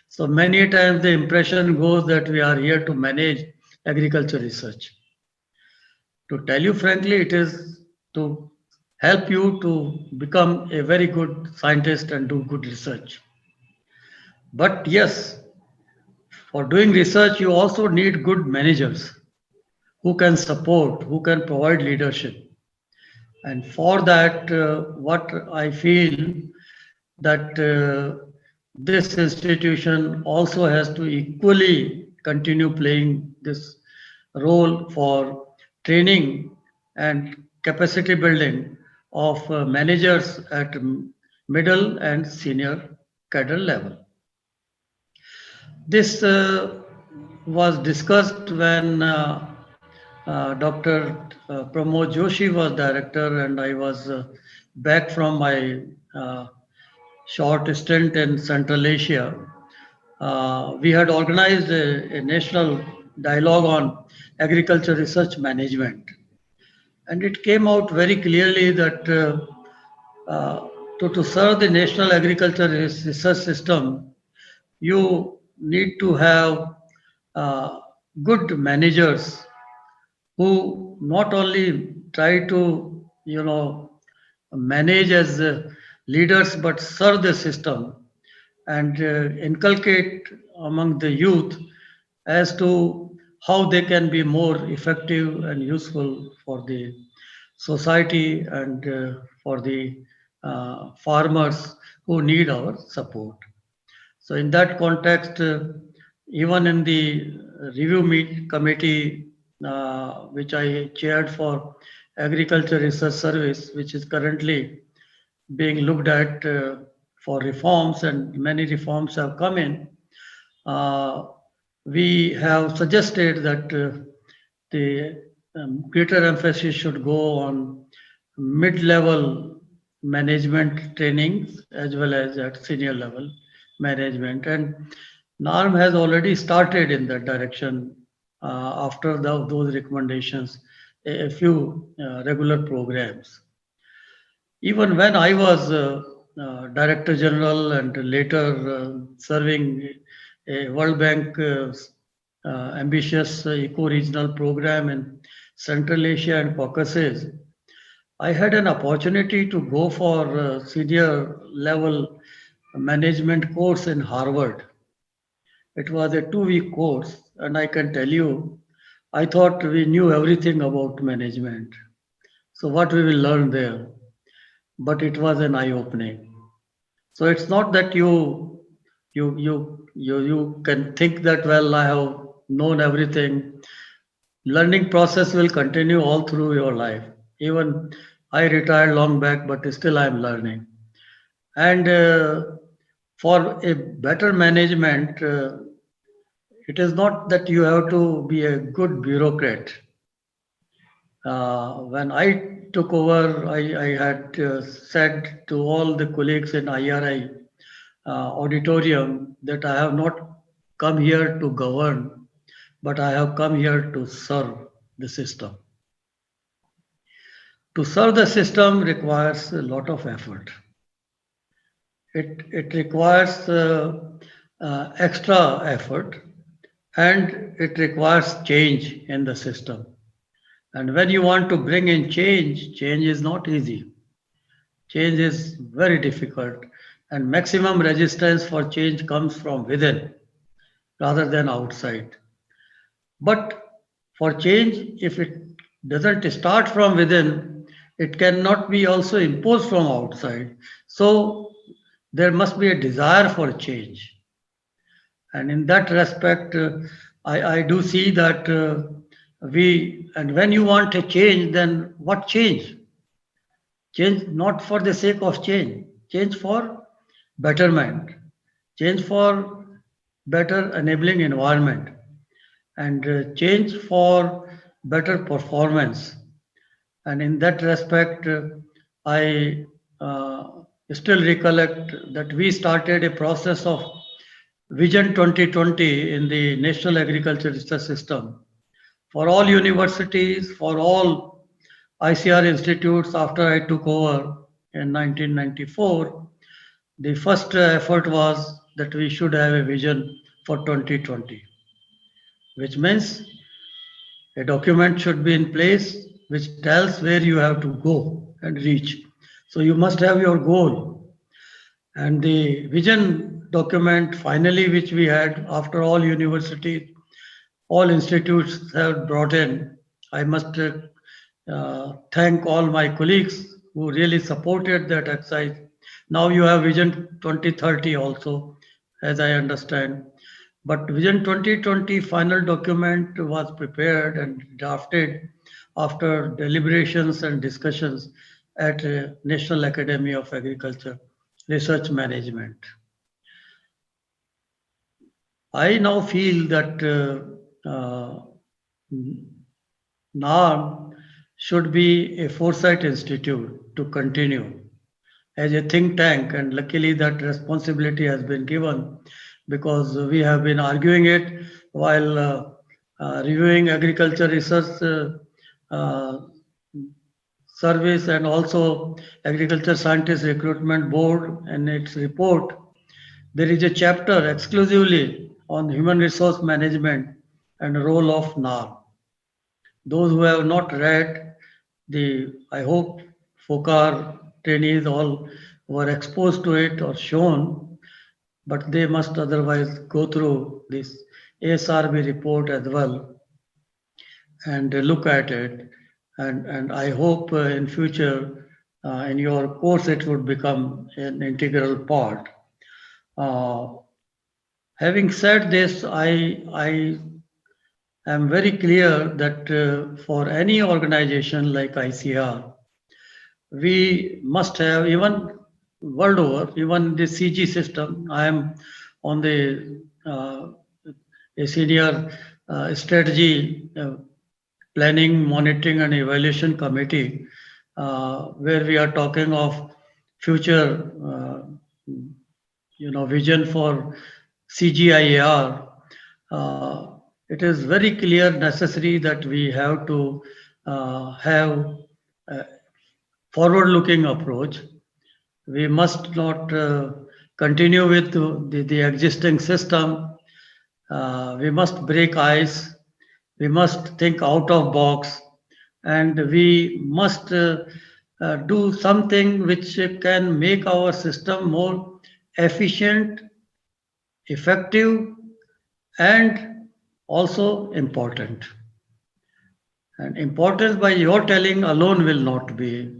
So many times the impression goes that we are here to manage agriculture research. To tell you frankly, it is to help you to become a very good scientist and do good research. But yes, for doing research, you also need good managers who can support, who can provide leadership. And for that, what I feel that this institution also has to equally continue playing this role for training and capacity building of managers at middle and senior cadre level. This was discussed when Dr. Pramod Joshi was director and I was back from my short stint in Central Asia. We had organized a national dialogue on agriculture research management. And it came out very clearly that to serve the national agriculture research system, you need to have good managers who not only try to, manage as leaders, but serve the system and inculcate among the youth as to how they can be more effective and useful for the society and for the farmers who need our support. So in that context, even in the review meet committee, which I chaired for Agriculture Research Service, which is currently being looked at for reforms, and many reforms have come in, uh, we have suggested that the greater emphasis should go on mid-level management trainings as well as at senior level management. And NARM has already started in that direction after those recommendations, a few regular programs. Even when I was Director General and later serving a World Bank ambitious eco-regional program in Central Asia and Caucasus, I had an opportunity to go for senior level management course in Harvard. It was a 2-week course, and I can tell you, I thought we knew everything about management. So what we will learn there? But it was an eye-opening. So it's not that you can think that, well, I have known everything. Learning process will continue all through your life. Even I retired long back, but still I'm learning. And for a better management, it is not that you have to be a good bureaucrat. When I took over, I had said to all the colleagues in IRI auditorium that I have not come here to govern, but I have come here to serve the system. To serve the system requires a lot of effort. It requires extra effort, and it requires change in the system. And when you want to bring in change, change is not easy. Change is very difficult, and maximum resistance for change comes from within rather than outside. But for change, if it doesn't start from within, it cannot be also imposed from outside. So there must be a desire for change. And in that respect, I do see that and when you want a change, then what change? Change not for the sake of change for betterment, change for better enabling environment, and change for better performance. And in that respect, I still recollect that we started a process of Vision 2020 in the National Agriculture Research System for all universities, for all ICR institutes after I took over in 1994. The first effort was that we should have a vision for 2020, which means a document should be in place which tells where you have to go and reach. So you must have your goal. And the vision document finally, which we had after all universities, all institutes have brought in. I must thank all my colleagues who really supported that exercise. Now you have Vision 2030 also, as I understand. But Vision 2020 final document was prepared and drafted after deliberations and discussions at National Academy of Agriculture Research Management. I now feel that NARM should be a foresight institute to continue as a think tank, and luckily that responsibility has been given, because we have been arguing it while reviewing agriculture research service and also agriculture scientist recruitment board and its report. There is a chapter exclusively on human resource management and role of NARM. Those who have not read I hope FOCAR trainees all were exposed to it or shown. but they must otherwise go through this ASRB report as well and look at it. And I hope in future, in your course, it would become an integral part. Having said this, I am very clear that for any organization like ICR, we must have, even world over, even the CG system. I am on the a senior strategy planning, monitoring, and evaluation committee, where we are talking of future, vision for CGIAR. It is very clear necessary that we have to have a forward-looking approach. We must not continue with the existing system. We must break ice. We must think out of box, and we must do something which can make our system more efficient, effective, and also important. And importance by your telling alone will not be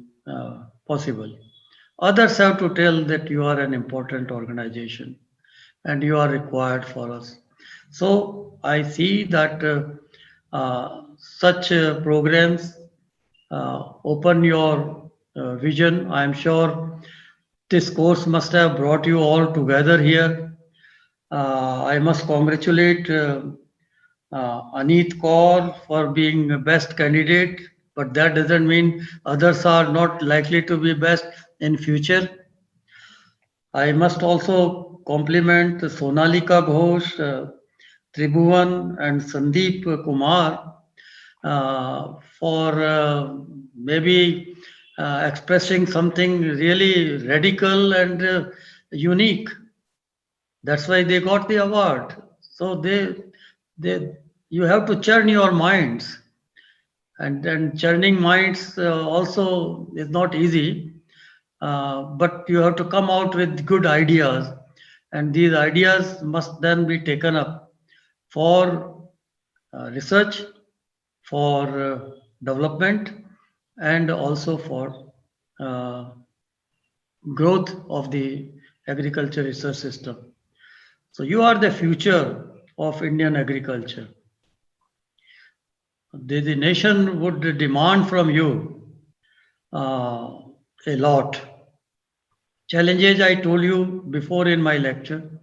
possible. Others have to tell that you are an important organization and you are required for us. So I see that such programs open your vision. I am sure this course must have brought you all together here. I must congratulate Aneet Kaur for being the best candidate, but that doesn't mean others are not likely to be best in future. I must also compliment Sonalika Ghosh, Tribhuvan and Sandeep Kumar for maybe expressing something really radical and unique. That's why they got the award. So you have to churn your minds, and then churning minds also is not easy. But you have to come out with good ideas, and these ideas must then be taken up for research, for development, and also for growth of the agriculture research system. So you are the future of Indian agriculture. The nation would demand from you a lot. Challenges I told you before in my lecture,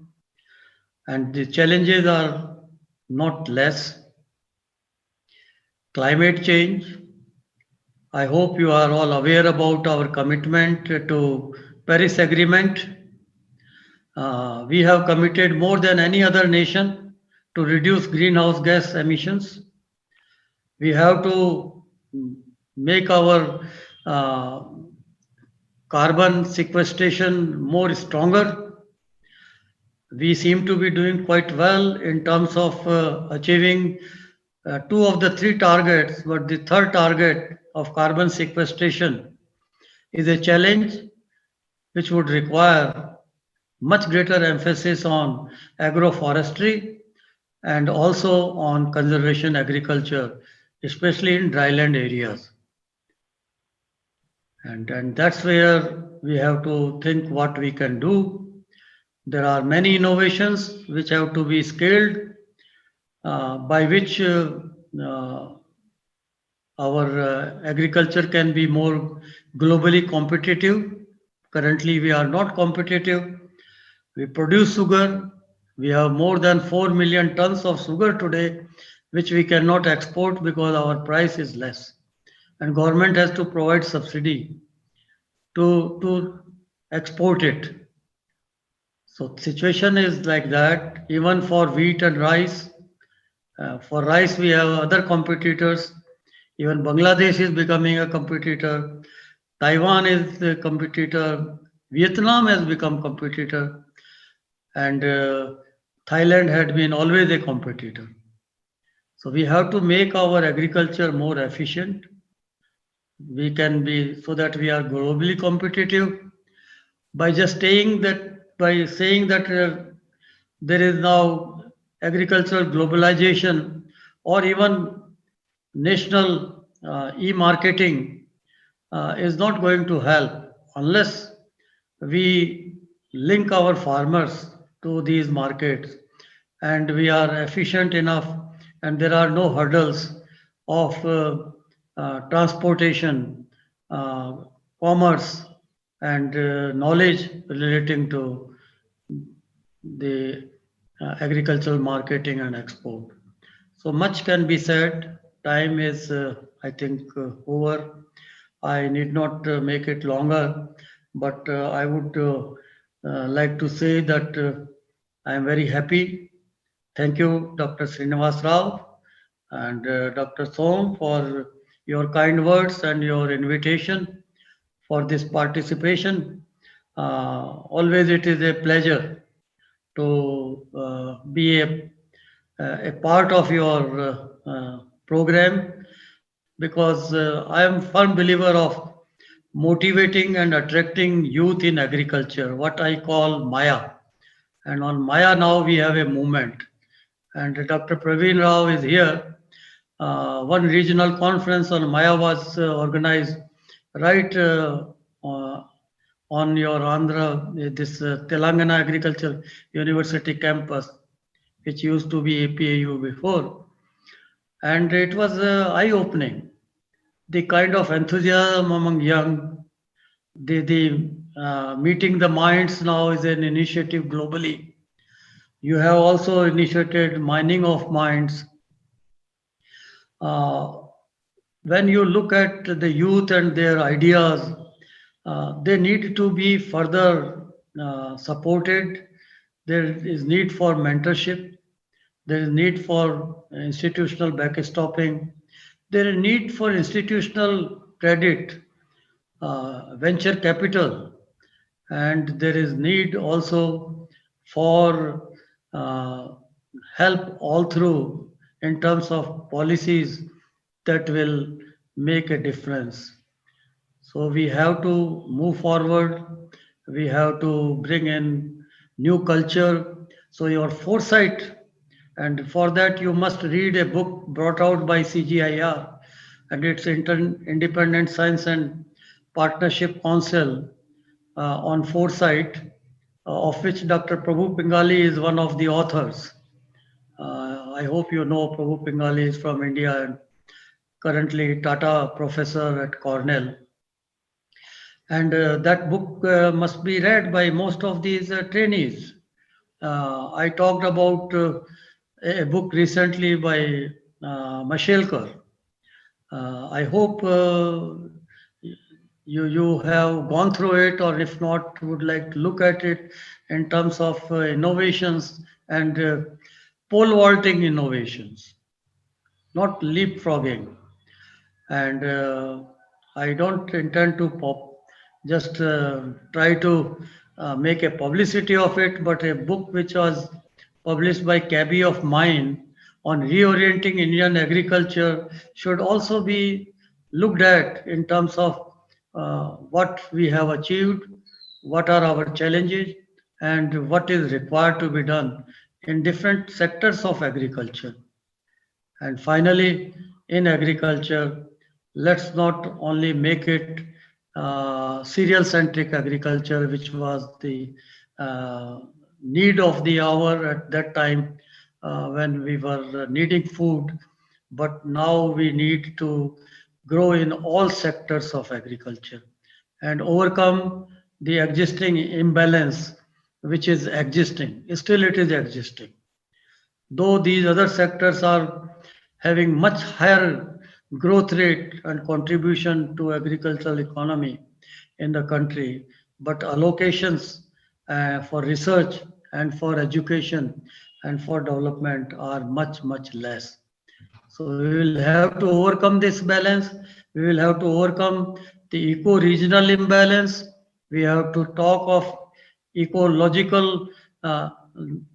and the challenges are not less. Climate change. I hope you are all aware about our commitment to Paris Agreement. We have committed more than any other nation to reduce greenhouse gas emissions. We have to make our carbon sequestration more stronger. We seem to be doing quite well in terms of achieving 2 of the 3 targets, but the third target of carbon sequestration is a challenge which would require much greater emphasis on agroforestry and also on conservation agriculture, especially in dryland areas. And that's where we have to think what we can do. There are many innovations which have to be scaled, by which our agriculture can be more globally competitive. Currently, we are not competitive. We produce sugar. We have more than 4 million tons of sugar today, which we cannot export because our price is less. And government has to provide subsidy to export it. So situation is like that, even for wheat and rice. For rice, we have other competitors. Even Bangladesh is becoming a competitor. Taiwan is a competitor. Vietnam has become competitor. And Thailand had been always a competitor. So we have to make our agriculture more efficient. We can be, so that we are globally competitive. By just saying that there is now agricultural globalization or even national e-marketing is not going to help unless we link our farmers to these markets and we are efficient enough and there are no hurdles of transportation, uh, commerce and knowledge relating to the agricultural marketing and export. So much can be said. Time is, I think, over. I need not make it longer, but I would like to say that I am very happy. Thank you, Dr. Srinivas Rao and Dr. Som, for your kind words and your invitation for this participation. Always it is a pleasure to be a part of your program because I am firm believer of motivating and attracting youth in agriculture, what I call Maya. And on Maya now we have a movement. And Dr. Praveen Rao is here. One regional conference on Maya was organized right on your Andhra, this Telangana Agriculture University campus, which used to be APAU before. And it was eye-opening. The kind of enthusiasm among young, the meeting the minds now is an initiative globally. You have also initiated mining of minds. When you look at the youth and their ideas, they need to be further supported. There is need for mentorship. There is need for institutional backstopping. There is need for institutional credit, venture capital, and there is need also for help all through in terms of policies that will make a difference. So we have to move forward. We have to bring in new culture. So your foresight, and for that you must read a book brought out by CGIAR and its Independent Science and Partnership Council on foresight, of which Dr. Prabhu Pingali is one of the authors. I hope you know Prabhu Pingali is from India and currently Tata professor at Cornell. And that book must be read by most of these trainees. I talked about a book recently by Mashelkar. I hope you have gone through it, or if not, would like to look at it in terms of innovations and pole vaulting innovations, not leapfrogging. And I don't intend to just try to make a publicity of it, but a book which was published by Cabby of Mine on reorienting Indian agriculture should also be looked at in terms of what we have achieved, what are our challenges, and what is required to be done in different sectors of agriculture. And finally, in agriculture, let's not only make it cereal-centric agriculture, which was the need of the hour at that time when we were needing food, but now we need to grow in all sectors of agriculture and overcome the existing imbalance which is existing. Still it is existing. Though these other sectors are having much higher growth rate and contribution to agricultural economy in the country, but allocations for research and for education and for development are much, much less. So we will have to overcome this balance. We will have to overcome the eco-regional imbalance. We have to talk of ecological and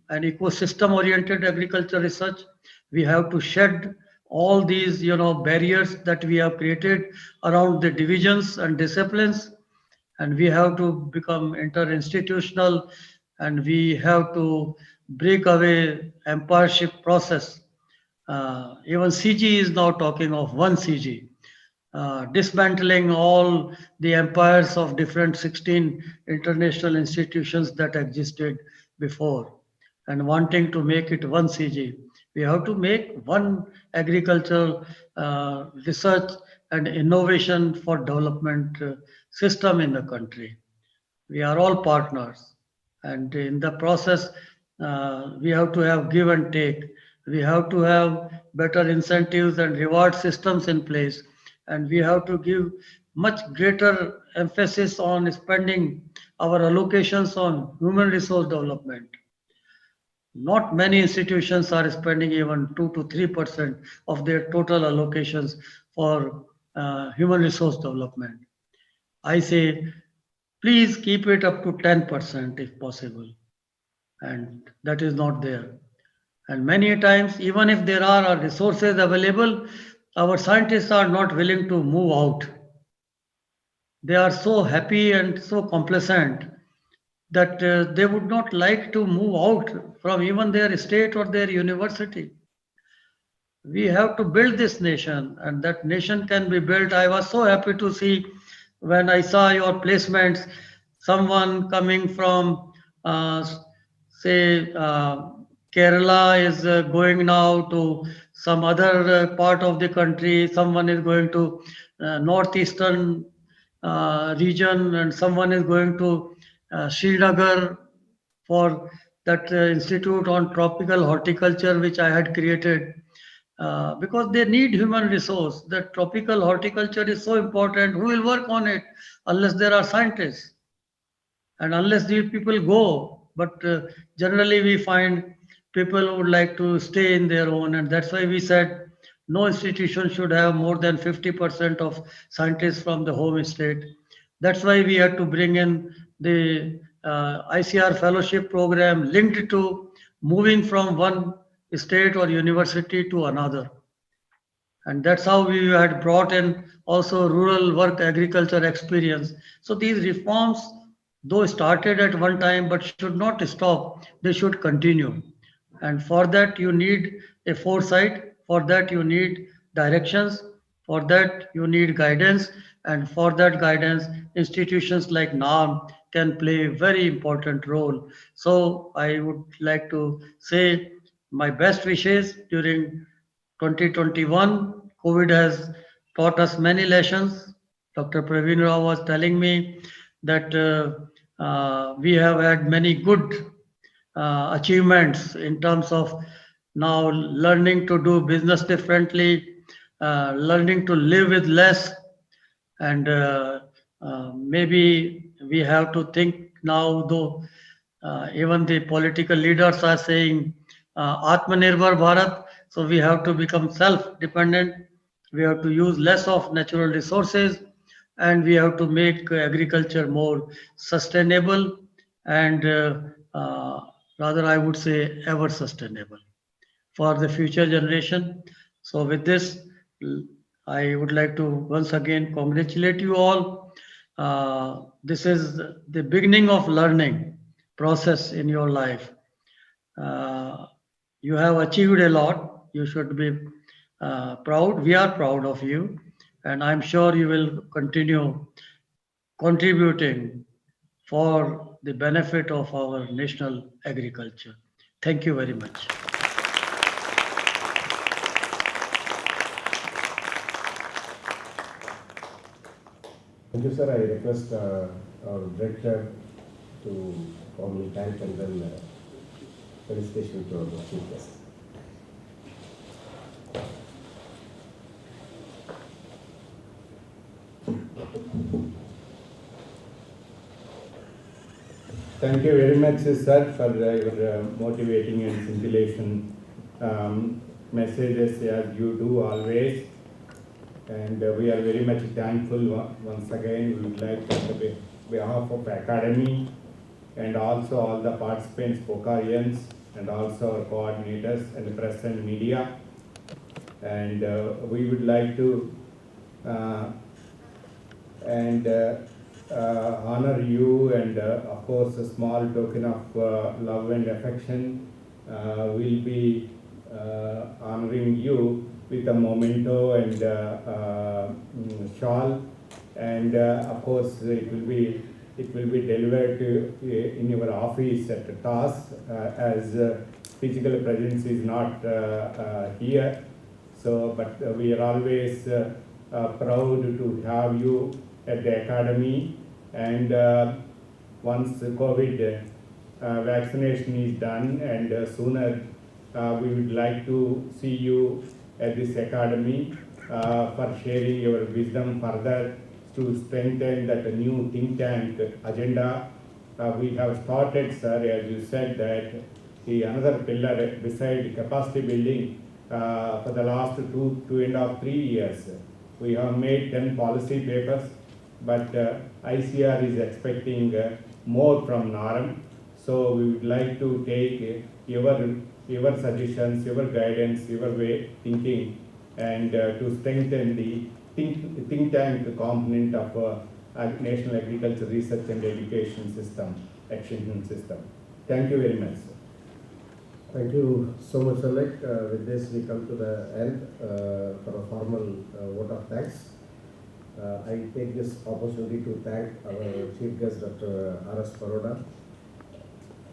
ecosystem-oriented agriculture research. We have to shed all these, barriers that we have created around the divisions and disciplines, and we have to become interinstitutional, and we have to break away empireship process. Even CG is now talking of one CG, dismantling all the empires of different 16 international institutions that existed before and wanting to make it one CG. We have to make one agricultural research and innovation for development system in the country. We are all partners, and in the process, we have to have give and take. We have to have better incentives and reward systems in place, and we have to give much greater emphasis on spending our allocations on human resource development. Not many institutions are spending even 2 to 3% of their total allocations for human resource development. I say, please keep it up to 10% if possible. And that is not there. And many times, even if there are resources available, our scientists are not willing to move out. They are so happy and so complacent that they would not like to move out from even their state or their university. We have to build this nation, and that nation can be built. I was so happy to see when I saw your placements, someone coming from, say, Kerala is going now to some other part of the country, someone is going to northeastern region, and someone is going to Srinagar for that institute on tropical horticulture which I had created. Because they need human resource. That tropical horticulture is so important. Who will work on it unless there are scientists and unless these people go? But generally we find people would like to stay in their own, and that's why we said no institution should have more than 50% of scientists from the home state. That's why we had to bring in the ICR fellowship program linked to moving from one state or university to another. And that's how we had brought in also rural work agriculture experience. So these reforms, though started at one time, but should not stop, they should continue. And for that, you need a foresight, for that, you need directions, for that, you need guidance, and for that guidance, institutions like NAM can play a very important role. So I would like to say my best wishes during 2021. COVID has taught us many lessons. Dr. Praveen Rao was telling me that we have had many good achievements in terms of now learning to do business differently, learning to live with less, and maybe we have to think now, though even the political leaders are saying Atmanirbhar Bharat, so we have to become self-dependent. We have to use less of natural resources, and we have to make agriculture more sustainable and rather I would say ever sustainable for the future generation. So with this, I would like to once again congratulate you all. This is the beginning of learning process in your life. You have achieved a lot. You should be proud. We are proud of you, and I'm sure you will continue contributing for the benefit of our national agriculture. Thank you very much. Thank you, sir. I request our director to formally thank and then felicitation to our chief guest. Thank you very much, sir, for your motivating and scintillating messages as you do always. And we are very much thankful once again. We would like to, on behalf of Academy and also all the participants, FOCARians, and also our coordinators and the press and media. And we would like to honor you and of course a small token of love and affection will be honoring you with a memento and shawl, and of course it will be delivered to, in your office at the task, as physical presence is not here. So, but we are always proud to have you at the academy, and once the COVID vaccination is done, and sooner we would like to see you at this academy for sharing your wisdom further to strengthen that new think tank agenda. We have started, sir, as you said, that the another pillar beside capacity building for the last 2.5, 3 years. We have made 10 policy papers, but ICR is expecting more from NARM. So we would like to take your suggestions, your guidance, your way thinking, and to strengthen the think tank component of National Agriculture Research and Education System, extension system. Thank you very much, sir. Thank you so much, sir. With this, we come to the end for a formal vote of thanks. I take this opportunity to thank our chief guest, Dr. R.S. Paroda.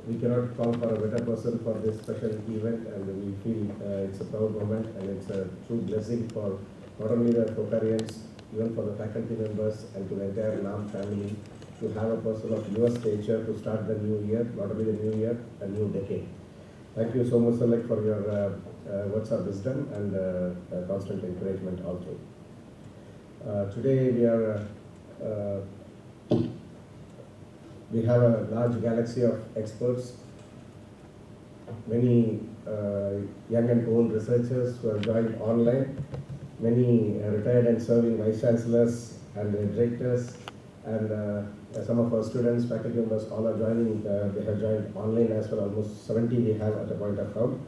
We cannot call for a better person for this special event, and we feel it's a proud moment, and it's a true blessing for not only the FOCARians, even for the faculty members and to the entire NAM family, to have a person of your stature to start the new year, not only the new year, a new decade. Thank you so much, sir, for your words of wisdom and constant encouragement also. Today we have a large galaxy of experts, many young and old researchers who have joined online, many retired and serving vice chancellors and directors, and some of our students, faculty members, all are joining. They have joined online as well. Almost 70 we have at a point of count.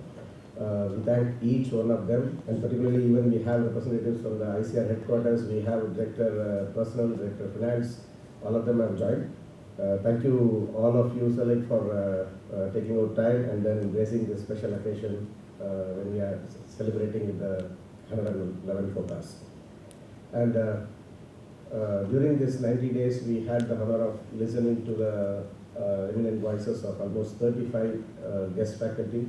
We thank each one of them, and particularly even we have representatives from the ICR headquarters. We have Director Personnel, Director Finance, all of them have joined. Thank you all of you, Salik, for taking out time and then embracing this special occasion when we are celebrating with the 111 FOCARs. And during this 90 days, we had the honor of listening to the eminent voices of almost 35 guest faculty.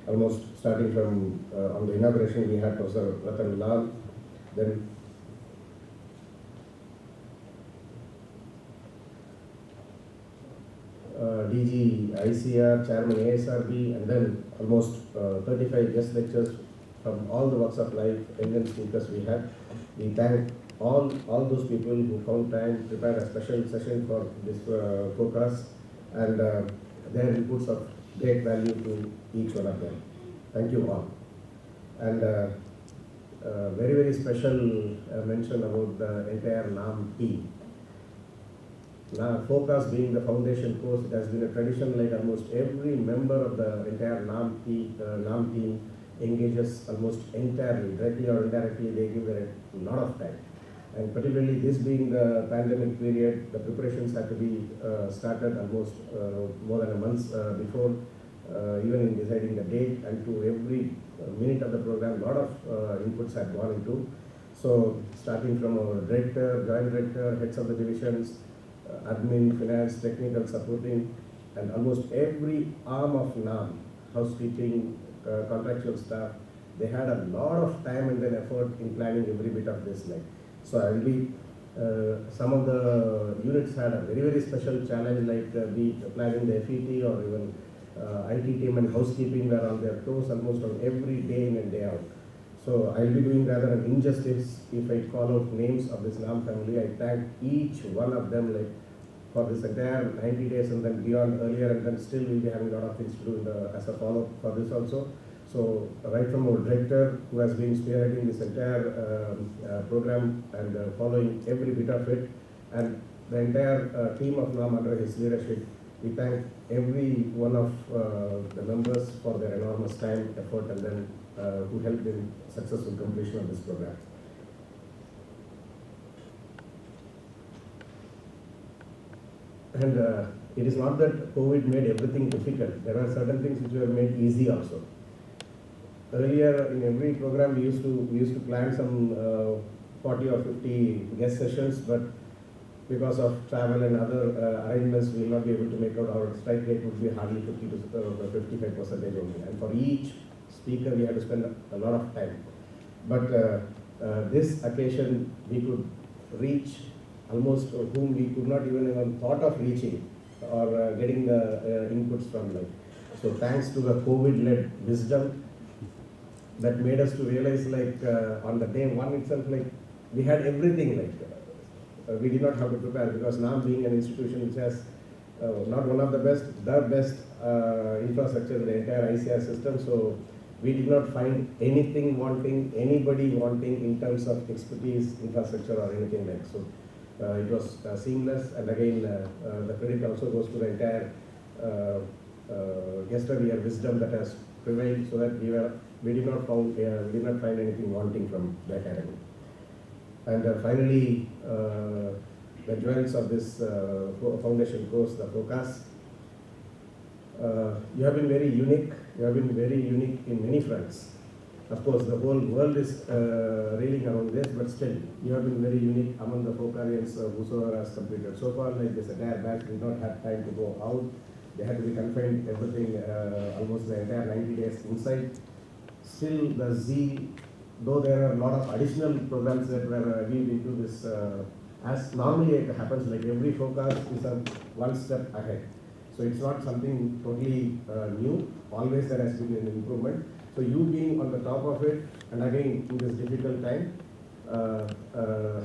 Almost starting from on the inauguration, we had Professor Ratan Lal, then DG ICR, Chairman ASRB, and then almost 35 guest lectures from all the walks of life, Indian speakers we had. We thank all those people who found time, prepared a special session for this FOCARs, and their inputs of great value to each one of them. Thank you all. And very, very special mention about the entire NAM team. Now, FOCARs being the foundation course, it has been a tradition, like almost every member of the entire NAM team engages almost entirely, directly or indirectly, they give a lot of time. And particularly this being the pandemic period, the preparations had to be started almost more than a month before, even in deciding the date, and to every minute of the program, a lot of inputs had gone into. So starting from our director, joint director, heads of the divisions, admin, finance, technical supporting, and almost every arm of NAM, housekeeping, contractual staff, they had a lot of time and then effort in planning every bit of this. So I will be, some of the units had a very, very special challenge, like be planning the FET or even IT team and housekeeping were on their toes almost on every day in and day out. So I will be doing rather an injustice if I call out names of this NAM family. I thank each one of them for this entire 90 days and then beyond earlier, and then still we'll be having a lot of things to do as a follow-up for this also. So right from our director, who has been spearheading this entire program and following every bit of it, and the entire team of NAM under his leadership, we thank every one of the members for their enormous time, effort, and then who helped in successful completion of this program. And it is not that COVID made everything difficult. There are certain things which were made easy also. Earlier in every program we used to plan some 40 or 50 guest sessions, but because of travel and other arrangements, we will not be able to make out. Our strike rate would be hardly 50 to 55% only. And for each speaker, we had to spend a lot of time. But this occasion, we could reach almost whom we could not even thought of reaching or getting the inputs from. So thanks to the COVID-led wisdom that made us to realize, on the day one itself, we had everything. We did not have to prepare, because now being an institution which has not one of the best infrastructure in the entire ICAR system, so we did not find anything wanting, anybody wanting in terms of expertise, infrastructure or anything like so. It was seamless, and again the credit also goes to the entire yesteryear wisdom that has prevailed, so that we did not find anything wanting from the academy. And finally, the jewels of this foundation course, the FOCAS. You have been very unique. You have been very unique in many fronts. Of course, the whole world is railing around this, but still, you have been very unique among the FOCARians whosoever has completed. So far, this entire batch did not have time to go out. They had to be confined, everything, almost the entire 90 days inside. Still, the Z, though there are a lot of additional programs that were weaved into this, as normally it happens, every FOCAS is one step ahead. So it's not something totally new. Always there has been an improvement. So you being on the top of it, and again in this difficult time,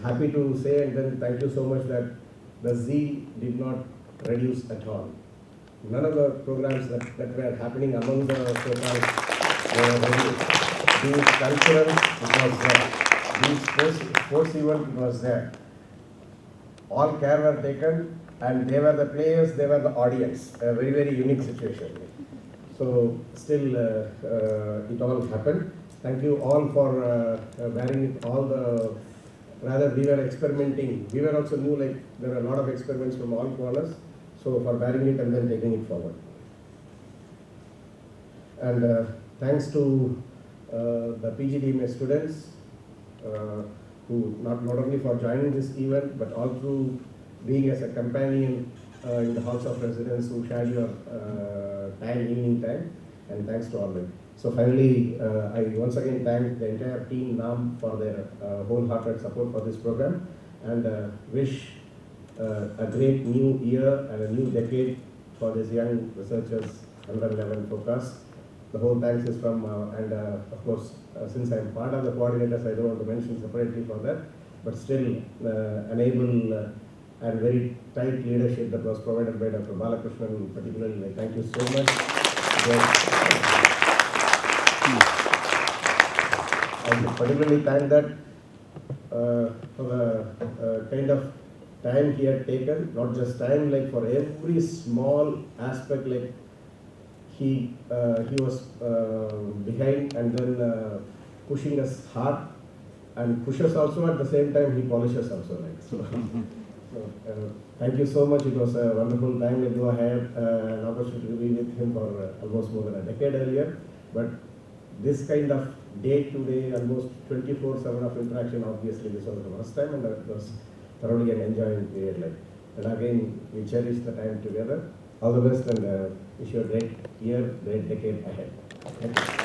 happy to say, and then thank you so much that the Z did not reduce at all. None of the programs that were happening among the FOCAS were reduced. Be it cultural, it was there. Be it sports event, it was there. All care were taken, and they were the players, they were the audience. A very, very unique situation. So still it all happened. Thank you all for bearing it all the, rather we were experimenting. We were also new, there were a lot of experiments from all corners. So for bearing it and then taking it forward. And thanks to the PGDMA students who not only for joining this event, but also being as a companion in the House of Residence who shared your evening time, and thanks to all of them. So finally, I once again thank the entire team NAM for their wholehearted support for this program, and wish a great new year and a new decade for these young researchers under 11 FOCAS. The whole thanks is from, of course, since I'm part of the coordinators, I don't want to mention separately for that, but still enable and very tight leadership that was provided by Dr. Balakrishnan particularly. Thank you so much. I particularly thank that for the kind of time he had taken, not just time, for every small aspect, he was behind and then pushing us hard, and pushes also at the same time he polishes also. Thank you so much. It was a wonderful time. Although I had an opportunity to be with him for almost more than a decade earlier, but this kind of day-to-day, almost 24/7 of interaction, obviously this was the first time, and it was thoroughly an enjoying period. And again, we cherish the time together. All the best, and wish you a great year, great decade ahead. Thank you.